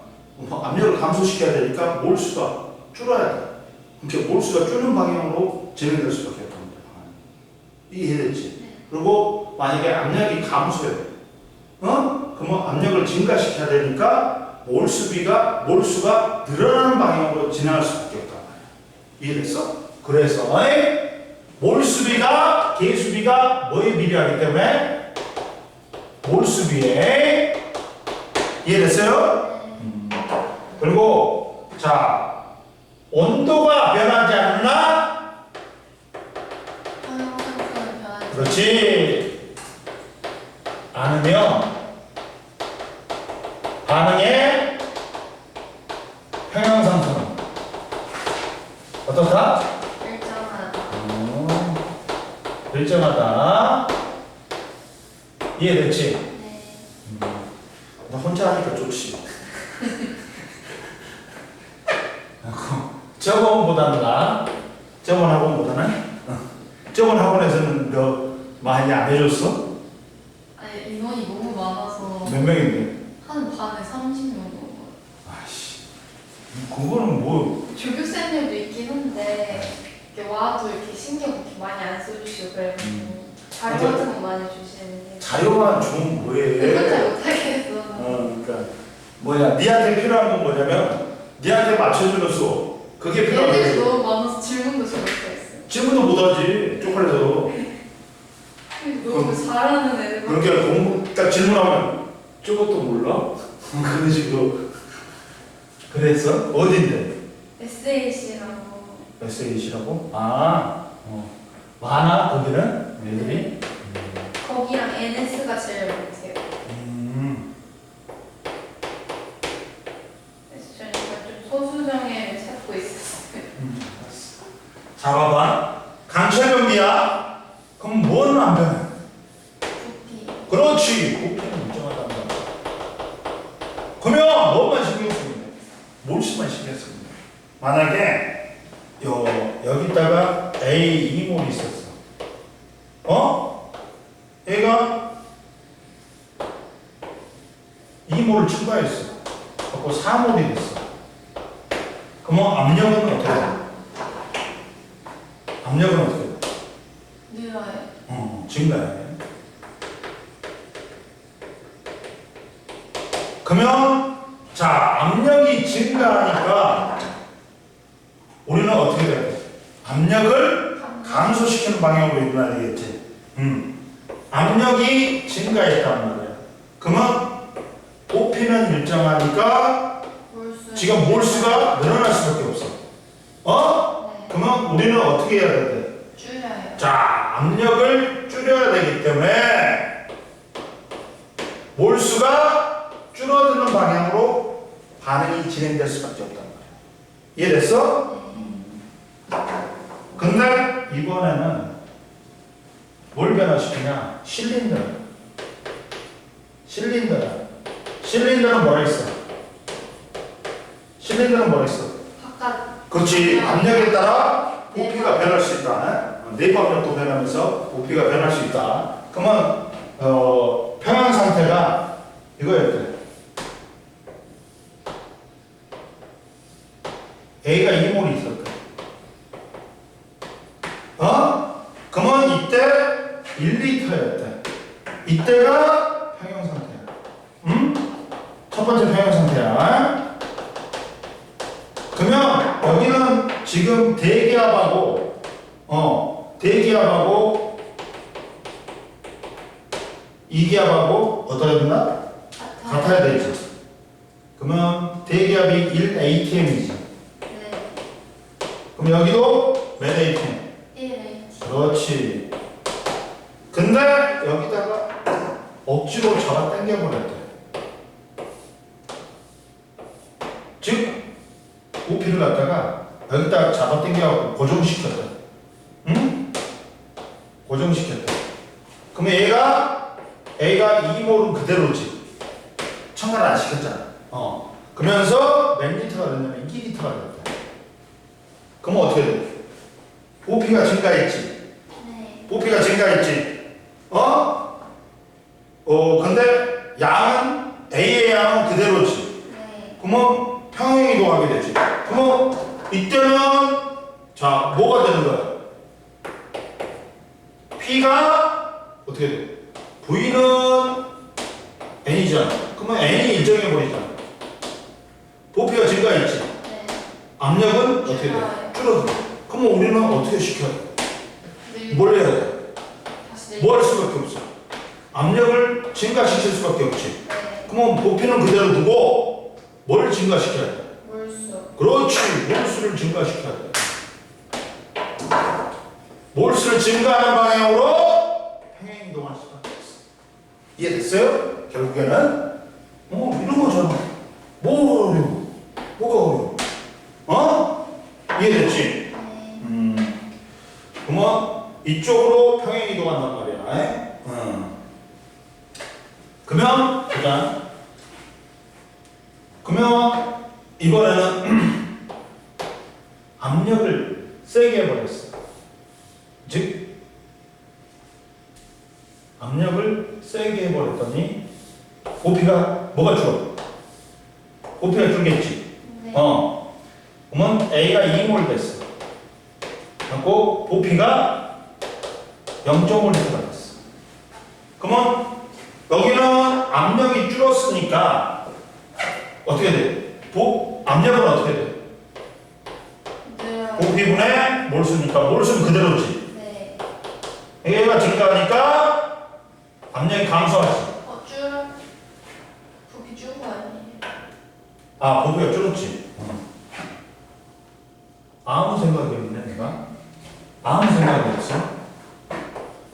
압력을 감소시켜야 되니까 몰수가 줄어야 돼. 그러니까 몰수가 줄는 방향으로 진행될 수밖에 없답니다. 이해됐지? 그리고 만약에 압력이 감소해. 그러면 압력을 증가시켜야 되니까 몰수가 늘어나는 방향으로 진행할 수밖에 없단 말이야. 이해됐어? 그래서 몰수비가 개수비가 뭐에 비례하기 때문에 몰수비에 이해됐어요? 그리고 자 온도가 변하지 않나? 그렇지. 않으면 반응의 평형상수는 어떻다? 일정하다. 이해됐지? 네. 나 혼자 하니까 좋지. 저번보다는 저번 학원보다는 저번 학원에서는 너 많이 안 해줬어? 아니 인원이 너무 많아서 몇 명인데? 한 반에 30명 정도. 아씨, 그거는 뭐 조교쌤들도 있긴 한데 이렇게 와도 이렇게 신경 그렇게 많이 안 써주시고 그래가지고 자료 같은 거 많이 주시는데 자료만 주면 뭐해? 그건 잘 못하겠어. 그러니까 뭐냐, 니한테 필요한 건 뭐냐면 니한테 맞춰주는 수업. 그게 필요한 애들이 거지. 너무 많아서 질문도 잘 못하겠어요. 질문도 못하지, 쪽팔려서. 너무 잘하는 애들. 그렇게 공부 딱 질문하면 저것도 몰라? 그런 식으로. 그랬어? 어딘데? SAC라고. SAC라고? 많아 거기는 애들이. 거기랑 NS가 제일 못해요. 그래서 저는 좀 소수정예를 찾고 있었어요. 자, 봐봐. 강철경비야. 그럼 뭐는 안 변해? 부피. 그렇지. 부피는 일정하단 말이야. 그러면 뭐만 신경 쓰면 돼? 몰수만 신경 쓰면 돼. 만약에 여기다가 A 2몰이 있었어. 얘가 2몰을 추가했어. 그리고 4몰이 됐어. 그러면 압력은 어떻게 돼? 압력은 어떻게 돼? 늘어요. 증가해. 그러면 자, 압력이 증가하니까 우리는 어떻게 돼? 압력을 감소시키는 방향으로 일어나야 되겠지. 압력이 증가했단 말이야. 그러면 부피는 일정하니까 몰수. 지금 몰수가 늘어날 수밖에 없어. 네. 그러면 우리는 어떻게 해야 돼? 줄여요. 자, 압력을 줄여야 되기 때문에 몰수가 줄어드는 방향으로 반응이 진행될 수밖에 없단 말이야. 이해됐어? 근데 이번에는 뭘 변화시키냐? 실린더는 뭐라 했어? 실린더는 뭐라 했어? 바깥. 그렇지. 압력에 따라 부피가 변할 수 있다. 내부 압력도 변하면서 부피가 변할 수 있다. 그러면 평형 상태가 이거였대. A가 2몰이 있었대. 그러면 이때 1리터였대. 이때가 평형 상태야. 첫 번째 평형 상태야. 그러면 여기는 지금 대기압하고 이기압하고 어떻게 된다? 같아야 되지. 그러면 대기압이 1atm이지. 네. 그럼 여기도 몇 atm? 1AT. 그렇지. 근데 여기다가 억지로 잡아 당겨버렸대. 즉 부피를 갖다가 여기다가 잡아 당겨갖고 고정시켰다. 고정시켰다. 그러면 A가 2몰은 그대로지. 첨가를 안 시켰잖아. 그러면서 몇 리터가 됐냐면 2리터가 됐다. 그러면 어떻게 돼? 부피가 증가했지. 네. 부피가 증가했지. 근데 양은 A의 양은 그대로지. 네. 그러면 평행 이동하게 되지. 그러면 이때는 자 뭐가 되는 거야? P가 어떻게 돼? V는 N이잖아. 그러면 N이 일정해 버리잖아. 부피가 증가했지. 네. 압력은 어떻게 돼? 줄어들어. 그러면 우리는 어떻게 시켜야 돼? 늘. 뭘 해야 돼? 다시 늘. 뭐 할 수밖에 없어. 압력을 증가시킬 수밖에 없지. 네. 그러면 부피는 그대로 두고 뭘 증가시켜야 돼? 몰수. 그렇지. 몰수를 증가시켜야 돼. 몰수를 증가하는 방향으로 평행 이동할 수밖에 없어. 이해됐어요? 결국에는 이런 거잖아. 뭐 어려워? 뭐가 어려워? 이해됐지? 네. 그러면 이쪽으로 평행 이동한단 말이야. 그러면 이번에는 압력을 세게 해버렸어. 즉 압력을 세게 해버렸더니 부피가 뭐가 줄어? 부피가 줄겠지. 네. 그러면 A가 2몰 됐어. 그리고 부피가 0.5L가 됐어. 그러면 여기는 압력이 줄었으니까 어떻게 돼? 압력은 어떻게 돼? 늘어요. 부피분의 몰수니까 몰수는 그대로지. 네. 얘가 증가하니까 압력이 감소하지. 부피 줄은 거 아니에요? 아, 부피가 줄었지. 아무 생각이 없네, 내가. 아무 생각이 없어.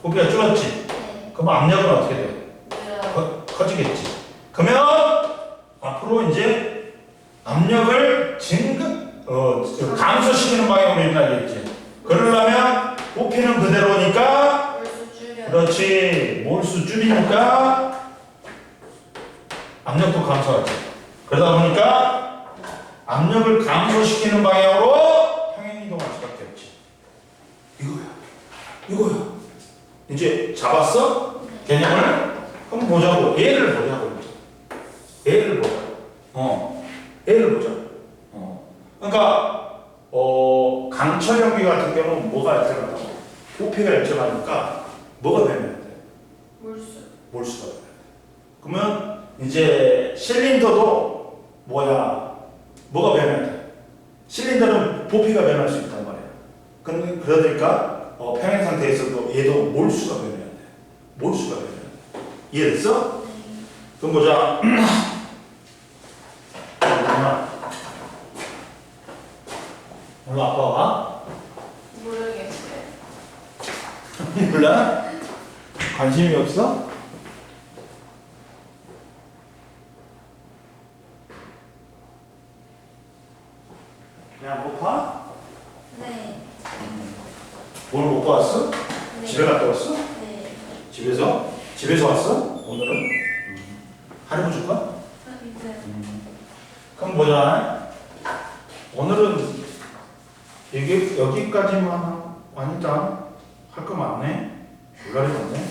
부피가 줄었지. 네. 그럼 압력은 어떻게 돼? 늘어요. 커지겠지. 그러면 앞으로 이제 압력을 감소시키는 방향으로 일어나겠지. 그러려면 부피는 그대로니까, 몰수 줄여. 그렇지. 몰수 줄이니까 압력도 감소하지. 그러다 보니까 압력을 감소시키는 방향으로 평행 이동할 수밖에 없지. 이거야. 이제 잡았어? 개념을? 그럼 보자고. 얘를 보자고. 얘를 보자. 그러니까 강철 연기 같은 경우는 뭐가 일정하다? 부피가 일정하니까 뭐가 되면 돼? 몰수가 돼. 그러면 이제 실린더도 뭐가 변해야 돼? 실린더는 부피가 변할 수 있단 말이야. 그러니까 평행 상태에서도 얘도 몰수가 변해야 돼. 몰수가 변해야 돼. 이해됐어? 네. 그럼 보자. 오늘 아빠가? 모르겠어요. 몰라? 관심이 없어? 그냥 못 봐? 네. 뭘 먹고 왔어? 네. 집에 갔다 왔어? 네. 집에서 왔어? 오늘은? 할아버지 줄까? 네. 그럼 보자. 오늘은 여기까지만 아니다. 할 거 많네. 졸라리 많네.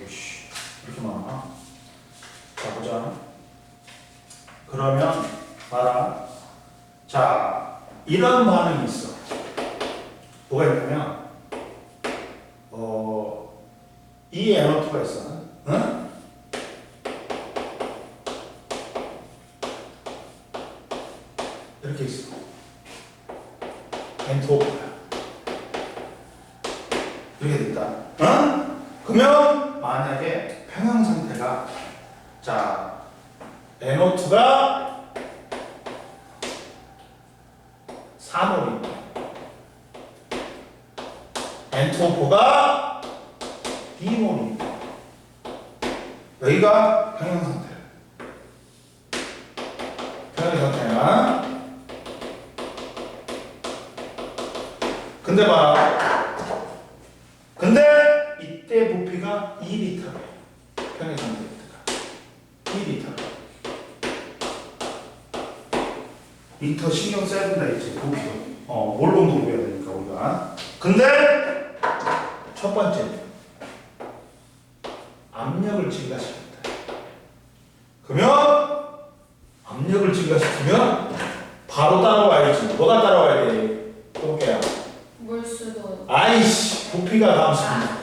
오씨, 이렇게 많아. 자, 보자. 그러면 봐라. 자, 이런 반응이 있어. 뭐가 있냐면, 이 NO2가 있어. 응? 이렇게 있어. N2O야. 이렇게 됐다. 응? 그러면 만약에 평형 상태가 자 NO2가 3몰이 N2O4가 B몰이 여기가 평형 상태. 평형 상태야. 근데 봐. 근데 이때 부피가 2리터래. 평행 상태 부피가 2리터. 리터 신경 써야 된다 했지. 부피가. 몰롱도 구해야 되니까 우리가. 근데 첫 번째 압력을 증가시켰다. 그러면 압력을 증가시키면 바로 따라와야지. 뭐가 따라와야 돼? 똥개야. 몰수도. 아이씨, 부피가 감소한다.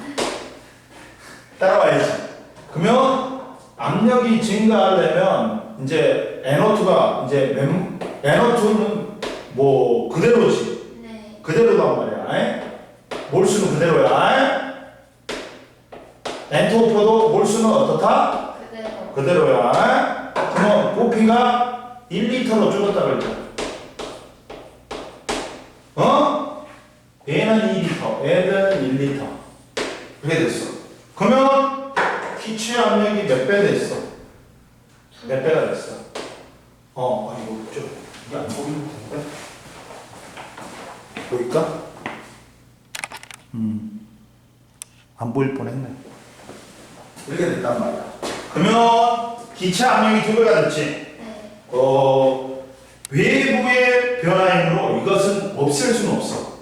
따라와야지. 그러면 압력이 증가하려면 이제 NO2가 이제 NO2는 뭐 그대로지. 네. 그대로단 말이야. 몰수는 그대로야. N2O4도 몰수는 어떻다? 그대로. 그대로야. 그러면 부피가 1리터로 줄었다 그랬잖아. 얘는 2리터, 얘는 1리터. 그게 됐어. 그러면 기체 압력이 몇 배 됐어? 몇 배가 됐어? 이거 이게 안 보이는 텐데? 보일까? 안 보일 뻔했네. 이렇게 됐단 말이야. 그러면 기체 압력이 2배가 됐지. 네. 외부의 변화이므로 이것은 없어. 없앨 수는 없어.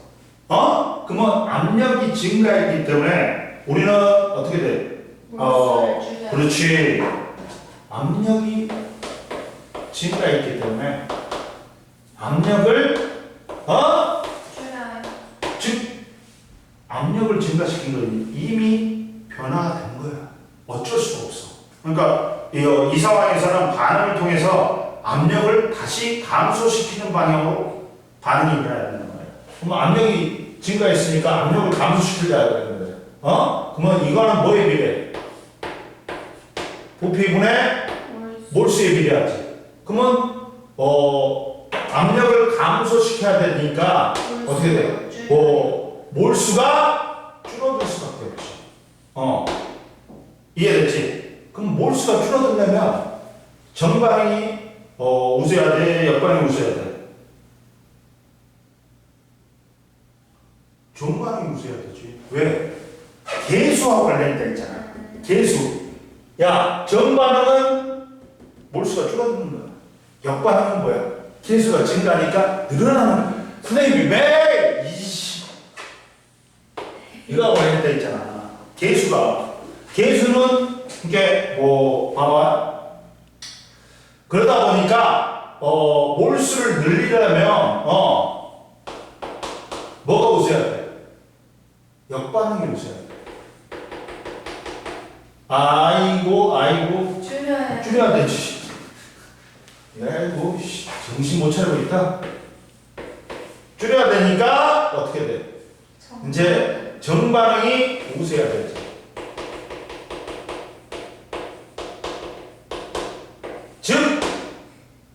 그러면 압력이 증가했기 때문에 우리는 어떻게 돼? 몰수를 줄여야 돼. 그렇지. 압력이 증가했기 때문에 압력을 줄여야 돼. 즉 압력을 증가시킨 건 이미 변화가 된 거야. 어쩔 수가 없어. 그러니까 이 상황에서는 반응을 통해서 압력을 다시 감소시키는 방향으로 반응이 일어나야 된단 말이야. 그럼 압력이 증가했으니까 압력을 감소시키려야 되는데, 그러면 이거는 뭐에 비례? 부피분의 몰수에 비례하지. 그러면 압력을 감소시켜야 되니까 어떻게 돼? 몰수가 줄어들 수밖에 없지. 이해됐지? 그럼 몰수가 줄어들려면 정반응이 웃어야 돼? 역반응이 웃어야 돼? 정반응이 웃어야 되지. 왜? 개수와 관련돼 있잖아. 개수. 야, 정반응은 몰수가 줄어드는 거야. 역반응은 뭐야? 개수가 증가하니까 늘어나는 거야. 선생님이 왜 이거 관련돼 있잖아. 개수는 이게 봐봐. 그러다 보니까 몰수를 늘리려면 뭐가 웃어야 돼? 역반응이 웃어야 돼. 아이고 줄여야 되지. 아이고 정신 못 차리고 있다. 줄여야 되니까 어떻게 돼? 이제 정반응이 웃어야 되지. 즉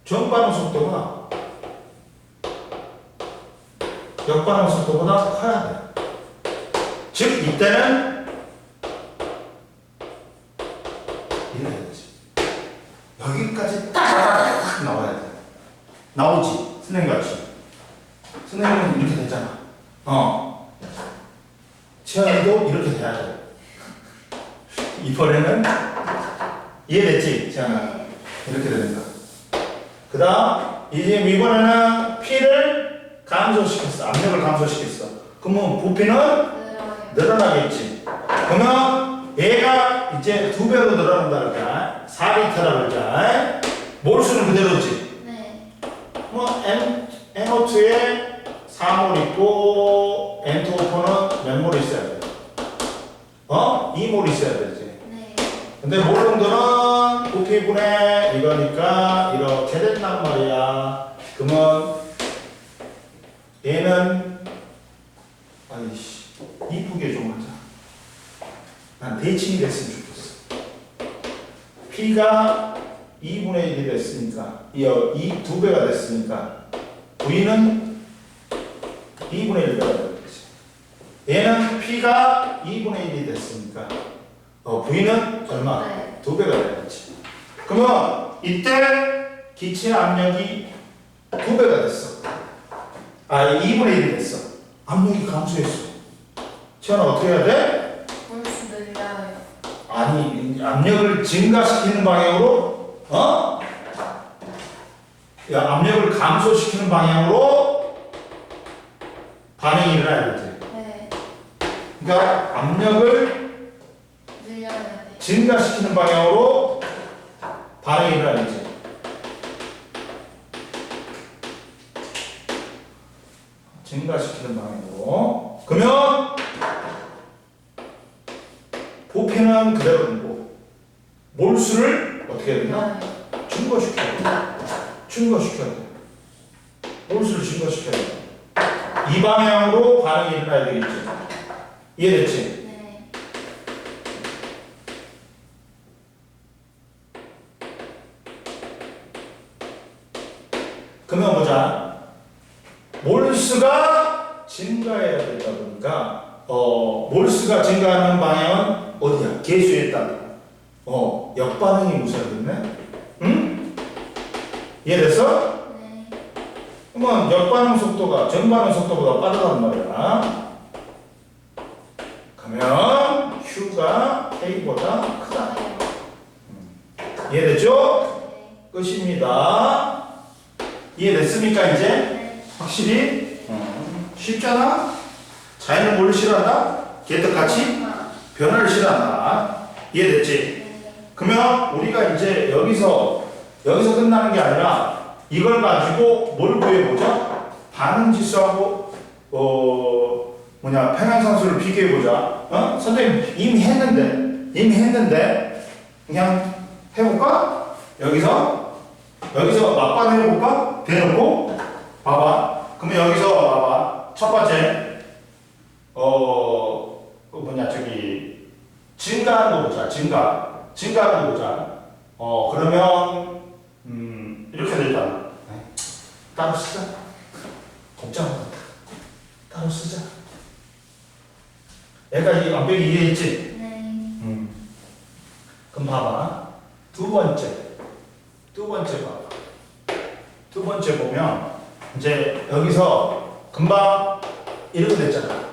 정반응 속도가 역반응 속도보다 커야 돼. 즉 이때는 이래야 되지. 여기까지 딱 나와야 돼. 나오지. 선생님같이. 선생님은 이렇게 됐잖아. 채연이도 이렇게 돼야 돼. 이번에는 이해됐지? 채연아. 이렇게 되는 거야. 그 다음 이제 이번에는 P를 감소시켰어. 압력을 감소시켰어. 그러면 부피는 늘어나겠지. 그러면 얘가 이제 2배로 늘어난다 그러니까 4리터라 그러자. 몰수는 그대로지. 네. NO2에 4몰 있고 N2O4는 몇 몰 있어야 돼? 2몰 있어야 되지. 네. 근데 몰농도는 부피분의 이거니까 이렇게 된단 말이야. 그러면 얘는 이쁘게 좀 하자. 난 대칭이 됐으면 좋겠어. P가 2분의 1이 됐으니까 이 2배가 됐으니까 V는 2분의 1배가 되겠지. 얘는 P가 2분의 1이 됐으니까 V는 얼마? 네. 2배가 되겠지. 그러면 이때 기체 압력이 2배가 됐어. 2분의 1이 됐어. 압력이 감소했어. 채연아 어떻게 해야 돼? 몰수 늘려요. 아니 압력을 증가시키는 방향으로 압력을 감소시키는 방향으로 반응이 일어나야겠지. 네. 그러니까 압력을 늘려야 돼. 증가시키는 방향으로 반응이 일어나야지. 증가시키는 방향으로. 그러면 부피는 그대로 두고 몰수를 어떻게 해야 되나? 증가시켜야 돼. 증가시켜야 돼. 몰수를 증가시켜야 돼. 이 방향으로 반응이 일어나야 되겠지. 이해됐지? 네. 그러면 보자. 몰수가 증가해야 되다 보니까 몰수가 증가하는 방향은 어디야? 개수에 따라. 역반응이 웃어야겠네. 응? 이해됐어? 네. 그러면 역반응 속도가 정반응 속도보다 빠르단 말이야. 그러면 Q가 K보다 크다. 이해됐죠? 네. 끝입니다. 이해됐습니까 이제? 네. 확실히? 쉽잖아? 자연은 뭘 싫어한다? 개떡같이 변화를 싫어한다. 이해됐지? 네. 그러면 우리가 이제 여기서 끝나는 게 아니라 이걸 가지고 뭘 구해보자? 반응 지수하고 평행상수를 비교해보자. 선생님 이미 했는데 그냥 해볼까? 여기서 막판 해볼까? 대놓고 봐봐. 그러면 여기서 봐봐. 첫 번째 증가하는 거 보자. 증가하는 거 보자. 그러면 이렇게 되잖아. 따로 쓰자. 복잡하다. 따로 쓰자. 여기까지 완벽히 이해했지? 네. 그럼 봐봐. 두 번째 봐봐. 두 번째 보면 이제 여기서 금방 이렇게 됐잖아.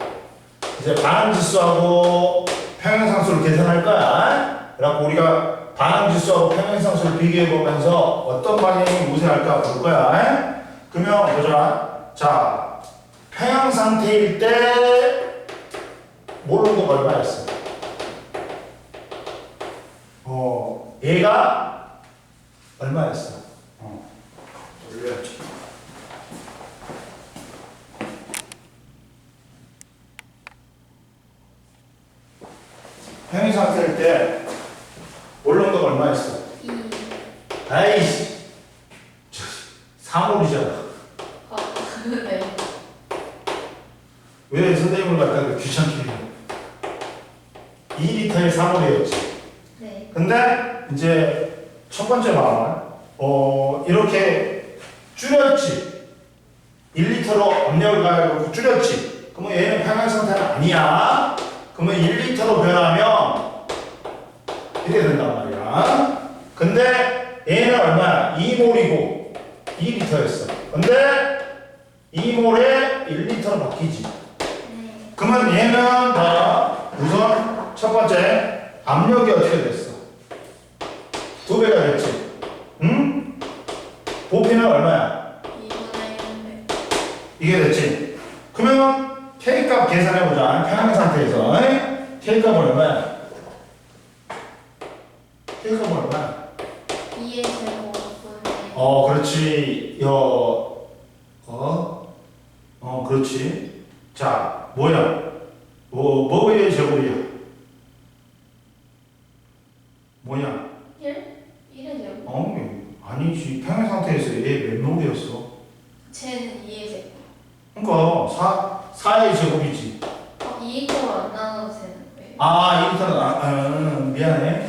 이제 반응지수하고 평행상수를 계산할 거야. 그래갖고 우리가 반응지수하고 평행상수를 비교해보면서 어떤 방향이 우세할까 볼 거야. 그러면 보자. 자, 평행상태일 때 몰론도가 얼마였어? 얘가 얼마였어? 올려야지. 평행상태일 때 몰론도가 얼마였어? 2. 아이씨, 3몰이잖아. 네. 왜 선생님을 갖다가 귀찮게 해? 2리터에 3몰이었지. 네. 근데 이제 첫 번째 말, 이렇게 줄였지. 1리터로 압력을 가해놓고 줄였지. 그러면 얘는 평행상태는 아니야. 그러면 1리터로 변하면 이렇게 된단 말이야. 근데 얘는 얼마야? 2몰이고 2리터였어. 근데 2몰에 1리터로 바뀌지. 네. 그러면 얘는 다 우선 첫 번째 압력이 어떻게 됐어? 2배가 됐지. 응? 부피는 얼마야? 2분의 1. 이게 됐지. 그러면 K값 계산해보자. 평행 상태에서 K값은 얼마야? K값은 얼마야? 2의 제곱분의 그렇지. 그렇지. 자, 뭐야? 뭐의 제곱이야? 뭐냐? 1? 1의 제곱. 아니지. 평행 상태에서 얘 몇 몰이었어? 쟤는 2의 제곱. 그러니까 4의 제곱이지. 2리터로 안 나눠도 되는 거예요? 2리터는 미안해.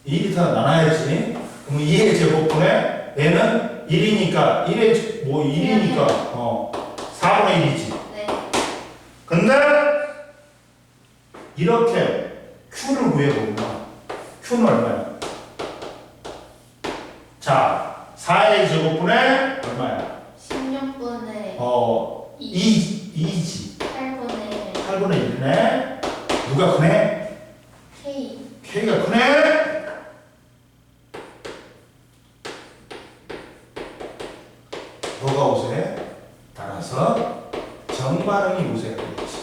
2리터는 나눠야지. 그럼 2의 제곱분에 얘는 1이니까 1이니까 4분의 1이지. 네. 근데 이렇게 Q를 구해보면 Q는 얼마야? 자, 4의 제곱분에 얼마야? 16분의 2지. 8분의 8분의 1이네. 누가 크네? K. K가 크네? 뭐가 우세? 따라서 정반응이 우세가 되겠지.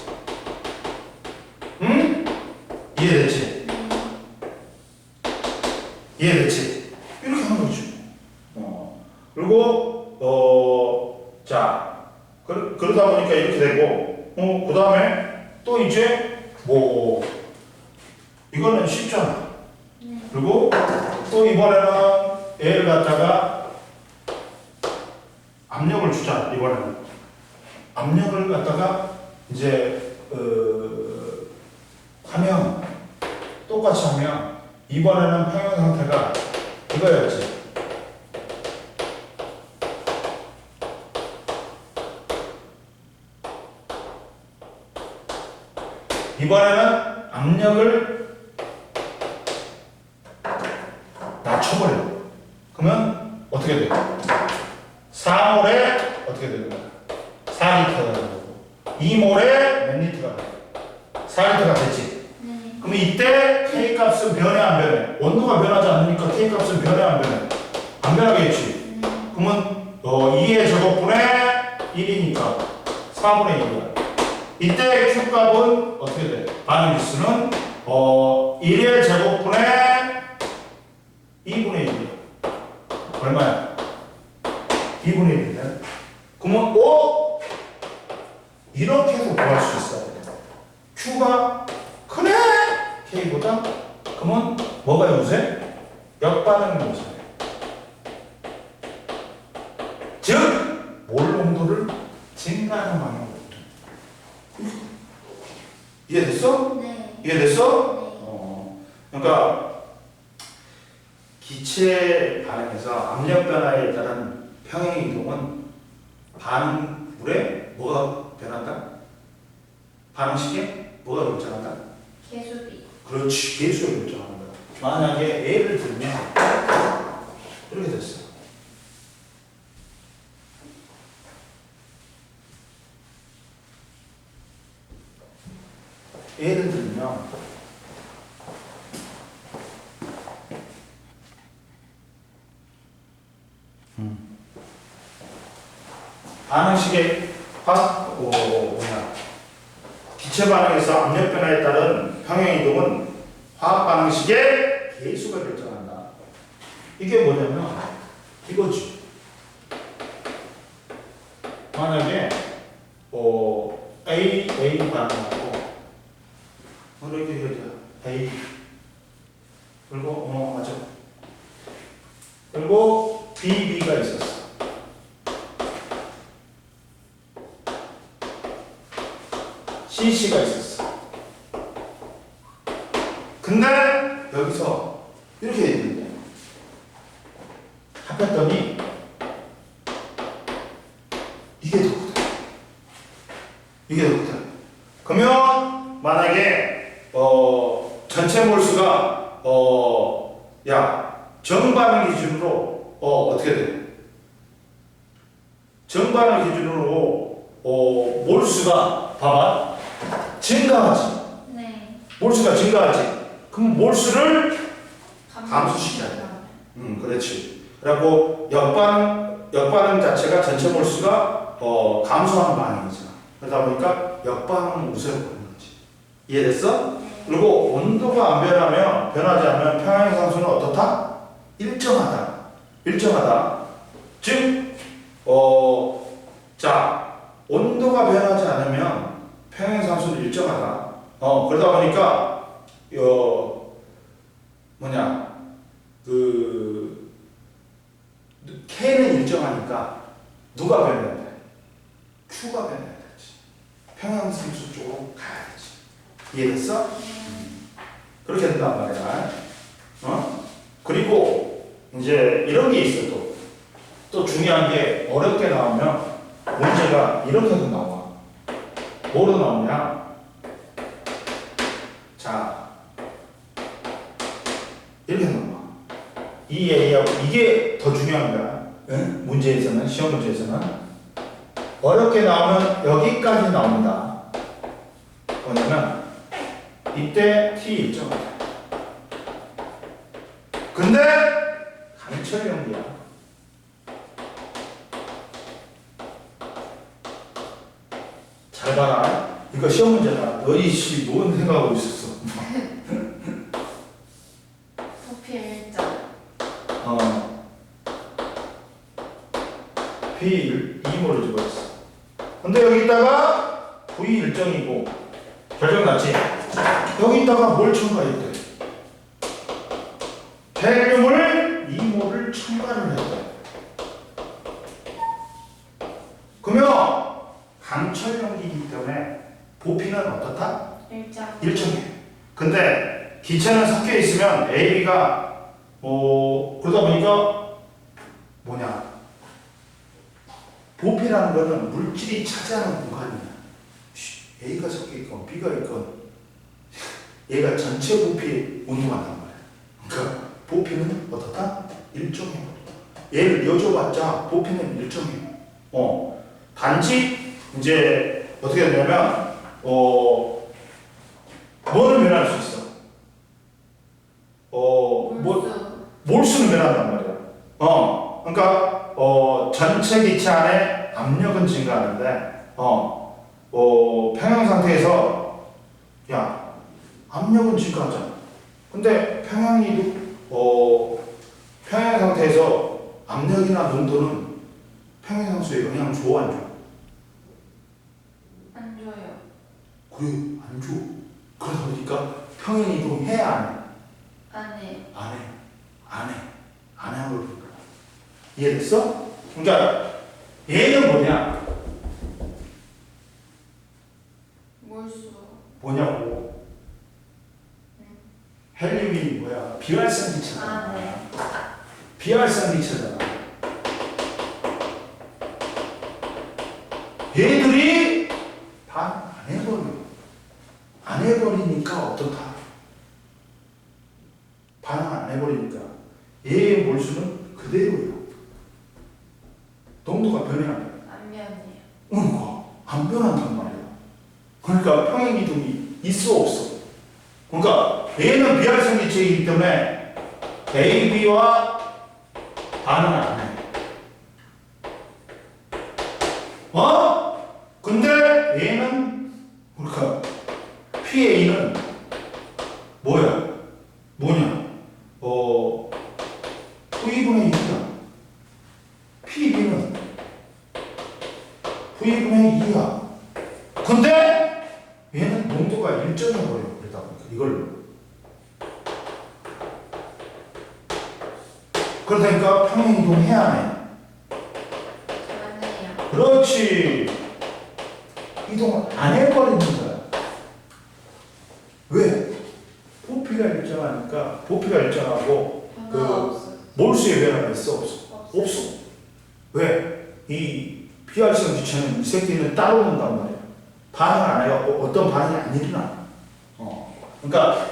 응? 이해됐지? 이해됐지? 이렇게 하는 거지. 그리고 그러다 보니까 이렇게 되고, 그 다음에 또 이제 이거는 쉽잖아. 그리고 또 이번에는 얘를 갖다가 압력을 주자. 이번에는 압력을 갖다가 이제 하면 똑같이 하면 이번에는 평형 상태가 이거였지. 이번에는 압력을 낮춰버려. 그러면 어떻게 돼? 4몰에 어떻게 되는 거야? 4리터가 되고 2몰에 몇 리터가 돼? 4리터가 됐지? 네. 그럼 이때 K값은 변해 안 변해? 온도가 변하지 않으니까 K값은 변해 안 변해? 안 변하겠지? 그러면 2의 제곱분에 1이니까 4분의 1이야. 이때 Q 값은 어떻게 돼? 반응 기수는 1의 제곱분의 2분의 1이야. 얼마야? 2분의 1인데. 그러면 이렇게 해서 구할 수 있어야 돼. Q가 크네? K보다? 그러면 뭐가 요새? 역반응이 요새. 즉, 몰 농도를 증가하는 방향으로. 이해됐어? 네. 이해됐어? 네. 그러니까 기체 반응에서 압력 변화에 따른 평행 이동은 반응물에 뭐가 변한다? 반응식에 뭐가 결정한다? 개수비. 그렇지, 개수가 결정하는 거야. 만약에 예를 들면 이렇게 됐어. 예를 들면 반응식의 기체 반응에서 압력 변화에 따른 평행 이동은 화학 반응식의 개수가 결정한다. 이게 뭐냐면 이거지. 만약에 A 반응하고 이렇게 해야 A 그리고 맞아. 그리고 B가 있었어. CC가 있었어. 근데 여기서 이렇게 있는데 합했더니 이게 더 크다. 이게 더 크다. 그러면 만약에 전체 몰수가 정반응 기준으로 어떻게 돼? 정반응 기준으로 몰수가 봐봐 증가하지. 네. 몰수가 증가하지. 그럼 몰수를 감소시켜야 돼. 그렇지. 그리고 역반응 자체가 전체 몰수가 감소하는 반응이잖아. 그러다 보니까 역반응 우세로 보는 거지. 이해됐어? 그리고 온도가 안 변하지 않으면 평행상수는 어떻다? 일정하다. 일정하다. 즉, 온도가 변하지 않으면 평행상수는 일정하다. 그러다 보니까 K는 일정하니까 누가 변해야 돼? Q가 변해야 되지. 평행상수 쪽으로 가야 되지. 이해됐어? 그렇게 된단 말이야. 그리고 이제 이런 게 있어. 또 중요한 게 어렵게 나오면 문제가 이렇게도 나와. 뭐로 나오냐? 자, 이렇게 나와. 이 A하고 이게 더 중요한 거야. 응? 문제에서는, 시험 문제에서는 어렵게 나오면 여기까지 나옵니다. 뭐냐면 이때 T 일정하다. 근데 강철 연기야. 잘 봐라. 이거 시험 문제다. 너희 뭔 생각하고 있었어? 부피 일정. P 2모를 집어넣었어. 근데 여기다가 V 일정이고 결정 났지? 여기다가 뭘 첨가했대? 헬륨을 2모를 첨가를 했대. 그러면 강철 연기이기 때문에 부피는 어떻다? 일정해. 근데 기체는 섞여 있으면 AB가 그러다 보니까 부피라는 거는 물질이 차지하는 공간이야. A가 섞여 있건 B가 있건 얘가 전체 부피에 운동한단 말이야. 그러니까 부피는 어떻다? 일정해. 얘를 여줘봤자 부피는 일정해. 단지 이제 어떻게 되냐면 뭐는 변할 수 있어? 몰수는 변한단 말이야. 그러니까 전체 기체 안에 압력은 증가하는데 평형 상태에서 야 압력은 증가하잖아. 근데 평형 상태에서 압력이나 농도는 평행상수에 영향을 줘, 안 줘? 안 줘요. 그래, 안 줘. 그러다 보니까 평행 이동해야 안 해? 안 해요. 안 해. 안 해. 안 하는 걸 볼까? 이해됐어? 그러니까 얘는 뭐냐? 몰수. 뭐냐고. 헬륨이 뭐야? 비활성 기체잖아. 아, 네. 비활성 기체잖아. 얘들이 반 안 해버려. 안 해버리니까 어떻다? 반응 안 해버리니까 얘의 몰수는 그대로예요. 농도가 변해 안 돼. 안 변해요. 그러니까 안 변한단 말이야. 그러니까 평행 이동이 있어 없어. 그러니까 얘는 비활성 기체이기 때문에 A, B와 반응을 안 해. 근데 얘는 그러니까 PA는 뭐냐? V분의 1이야. PB는 V분의 2야. 근데 얘는 농도가 일정해버려. 그러다 보니까 이걸로. 그러니까 평행 이동해야 안 해. 안 해요. 그렇지. 이동을 안 해버리는 거야. 왜? 부피가 일정하니까 부피가 일정하고 변화가 없어요. 몰수의 변화가 있어 없어? 없어요. 없어. 왜? 이 비활성 지체는 이 새끼는 따로 논단 말이야. 반응을 안 해갖고 어떤 반응이 안 일어나. 그러니까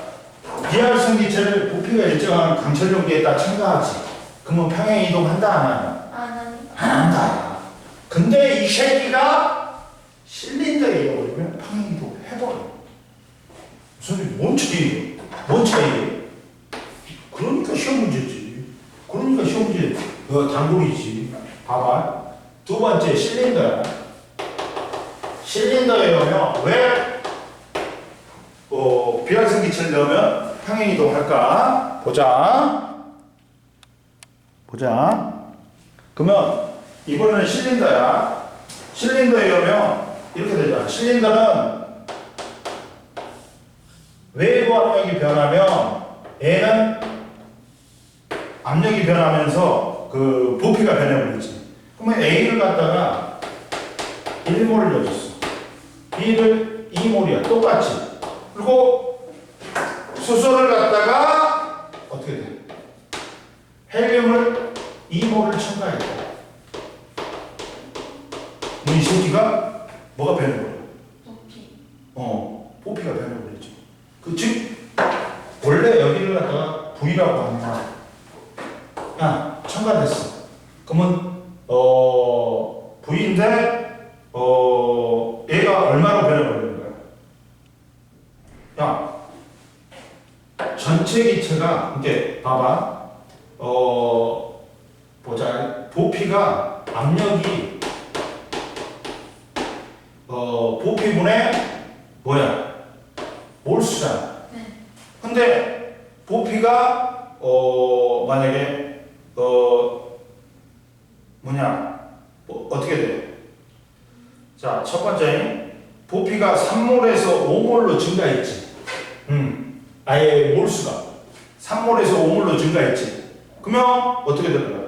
비활성 지체를 부피가 일정한 강철 용기에다 첨가하지. 그러면 평행 이동한다 안 하냐? 안 하니까. 안 한다. 근데 이 새끼가 실린더에 이어버리면 평행 이동 해버려. 무슨 뭔 차이예요? 뭔 차이예요? 그러니까 시험 문제지. 그러니까 시험 문제 단골이지. 봐봐. 두 번째 실린더야. 실린더에 넣으면 왜 비활성 기체를 넣으면 평행 이동할까? 보자. 그러면 이번에는 실린더야. 실린더에 넣으면 이렇게 되잖아. 실린더는 외부 압력이 변하면 얘는 압력이 변하면서 그 부피가 변해버리지. 그러면 A를 갖다가 1몰을 넣어줬어. B를 2몰이야. 똑같이. 그리고 수소를 갖다가 어떻게 돼? 헬륨을 2몰을 첨가했다. 이 새끼가 뭐가 변해버려? 높이. 부피가 변해버리지. 즉 원래 여기를 갖다가 V라고 하는 거야. 야, 첨가됐어. 그러면 V인데 얘가 얼마로 변해버리는 거야? 야, 전체 기체가 이렇게 봐봐. 보자. 부피가 압력이 부피분의 뭐야? 몰수잖아. 네. 근데 부피가 만약에 어떻게 돼? 자, 첫 번째 부피가 3몰에서 5몰로 증가했지. 아예 몰수가 3몰에서 5몰로 증가했지. 그러면 어떻게 되는 거야?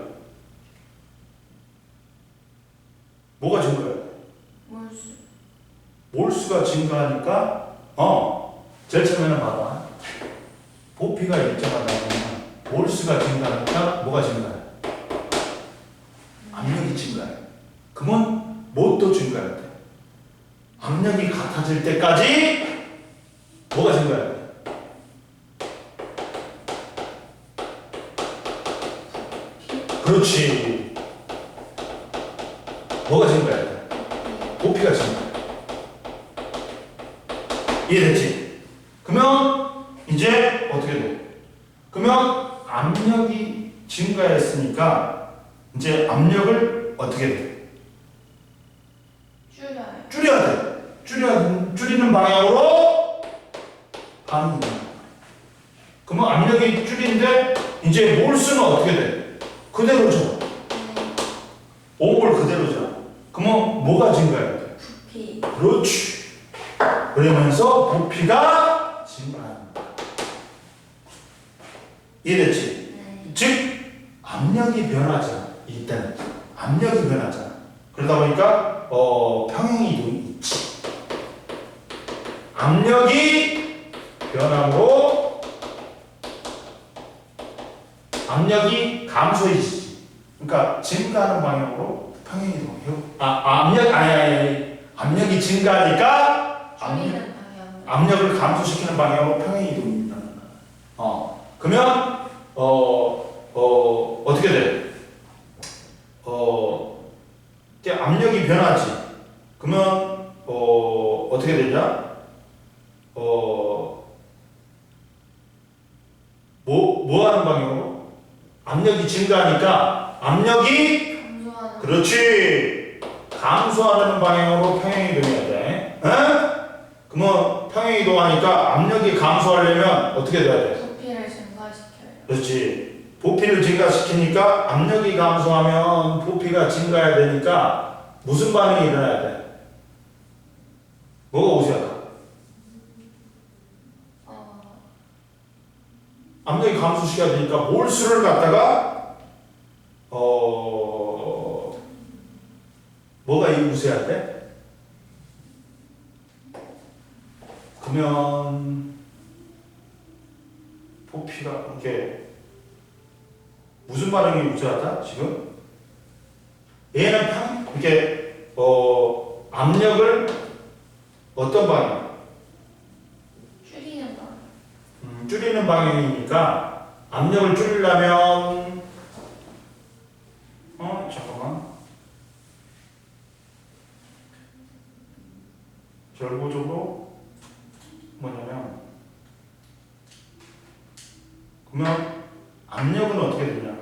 뭐가 증가해? 몰수. 몰수가 증가하니까 제일 처음에는 봐봐. 부피가 일정하다 보면 몰수가 증가하니까 뭐가 증가해? 압력이 증가해. 그러면 뭣도 증가해야 돼? 압력이 같아질 때까지 뭐가 증가해야 돼? 그렇지. 뭐가 증가해야 돼? 부피가 증가해. 이해됐지? 그러면 이제 어떻게 돼? 그러면 압력이 증가했으니까 이제 압력을 어떻게 돼? 줄여요. 줄여야 돼. 줄이는 방향으로 반응이 일어난다. 그러면 압력이 줄인데 이제 몰수는 어떻게 돼? 그대로죠. 네. 5몰 그대로죠. 그러면 뭐가 증가해야 돼? 부피. 그렇지. 그러면서 부피가 증가한다. 이해됐지? 네. 즉 압력이 변하잖아. 이때는 압력이 변하잖아. 그러다 보니까 평행 이동이 있지. 압력이 변함으로 압력이 감소해지지. 그러니까 증가하는 방향으로 평행 이동해요. 압력이 증가하니까 줄이는 방향. 압력을 감소시키는 방향으로 평행 이동이 일어나는 거야. 그러면 어떻게 돼? 이제 압력이 변하지. 그러면 어떻게 되냐? 뭐 하는 방향으로? 압력이 증가하니까 압력이 감소하는. 그렇지. 감소하는 방향으로 평행 이동해야 돼. 그러면 평행 이동하니까 압력이 감소하려면 어떻게 돼야 돼? 부피를 증가시켜요. 그렇지. 부피를 증가시키니까 압력이 감소하면 부피가 증가해야 되니까 무슨 반응이 일어나야 돼? 뭐가 우세하다? 압력이 감소시켜야 되니까 몰수를 갖다가 뭐가 우세할 때? 그러면 부피가 이렇게 무슨 반응이 우세하다? 지금 얘는 이렇게 압력을 어떤 방향? 줄이는 방향. 줄이는 방향이니까 압력을 줄이려면 잠깐만. 결과적으로 뭐냐면 그러면 압력은 어떻게 되냐?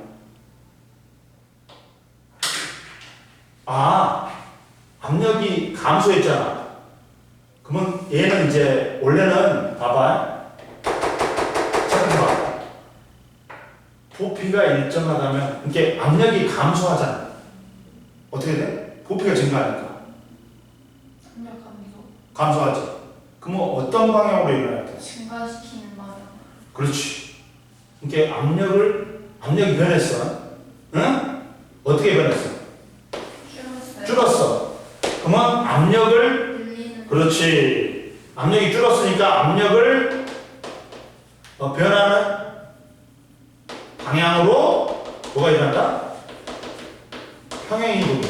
압력이 감소했잖아. 그러면 얘는 이제 원래는 봐봐. 잠깐만. 부피가 일정하다면 이렇게 압력이 감소하잖아. 어떻게 돼? 부피가 증가하니까 압력 감소. 감소하지. 그러면 어떤 방향으로 일어나야 돼? 증가시키는 방향. 그렇지. 이게 압력이 변했어. 응? 어떻게 변했어? 줄었어요. 줄었어. 그러면 압력을 늘리는. 그렇지. 압력이 줄었으니까 압력을 변하는 방향으로 뭐가 일어난다? 평행 이동이.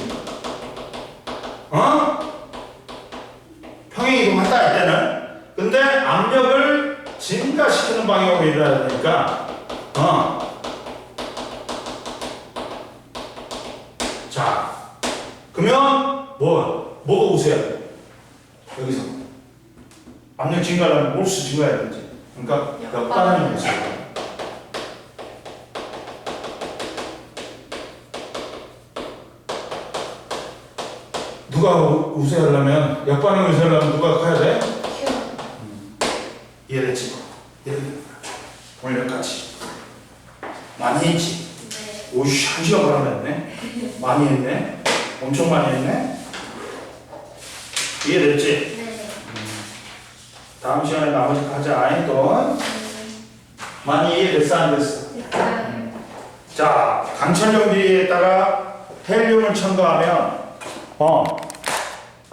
평행 이동한다 할 때는. 근데 압력을 증가시키는 방향으로 일어나야 되니까 자, 그러면 뭐가 우세해야 돼? 여기서 압력 증가하려면 몰수 증가해야 되지. 그러니까 역반응이 우세해야 돼. 누가 우세하려면 역반응이 우세하려면 누가 커야 돼? 이해됐지? 오늘 여기까지 많이 했지? 네. 오씨, 1시간 반을 했네. 많이 했네. 엄청 많이 했네. 이해됐지? 네. 다음 시간에 나머지 하자. 또 많이 이해됐어 안 됐어? 네. 자, 강철용 비리에다가 헬륨을 첨가하면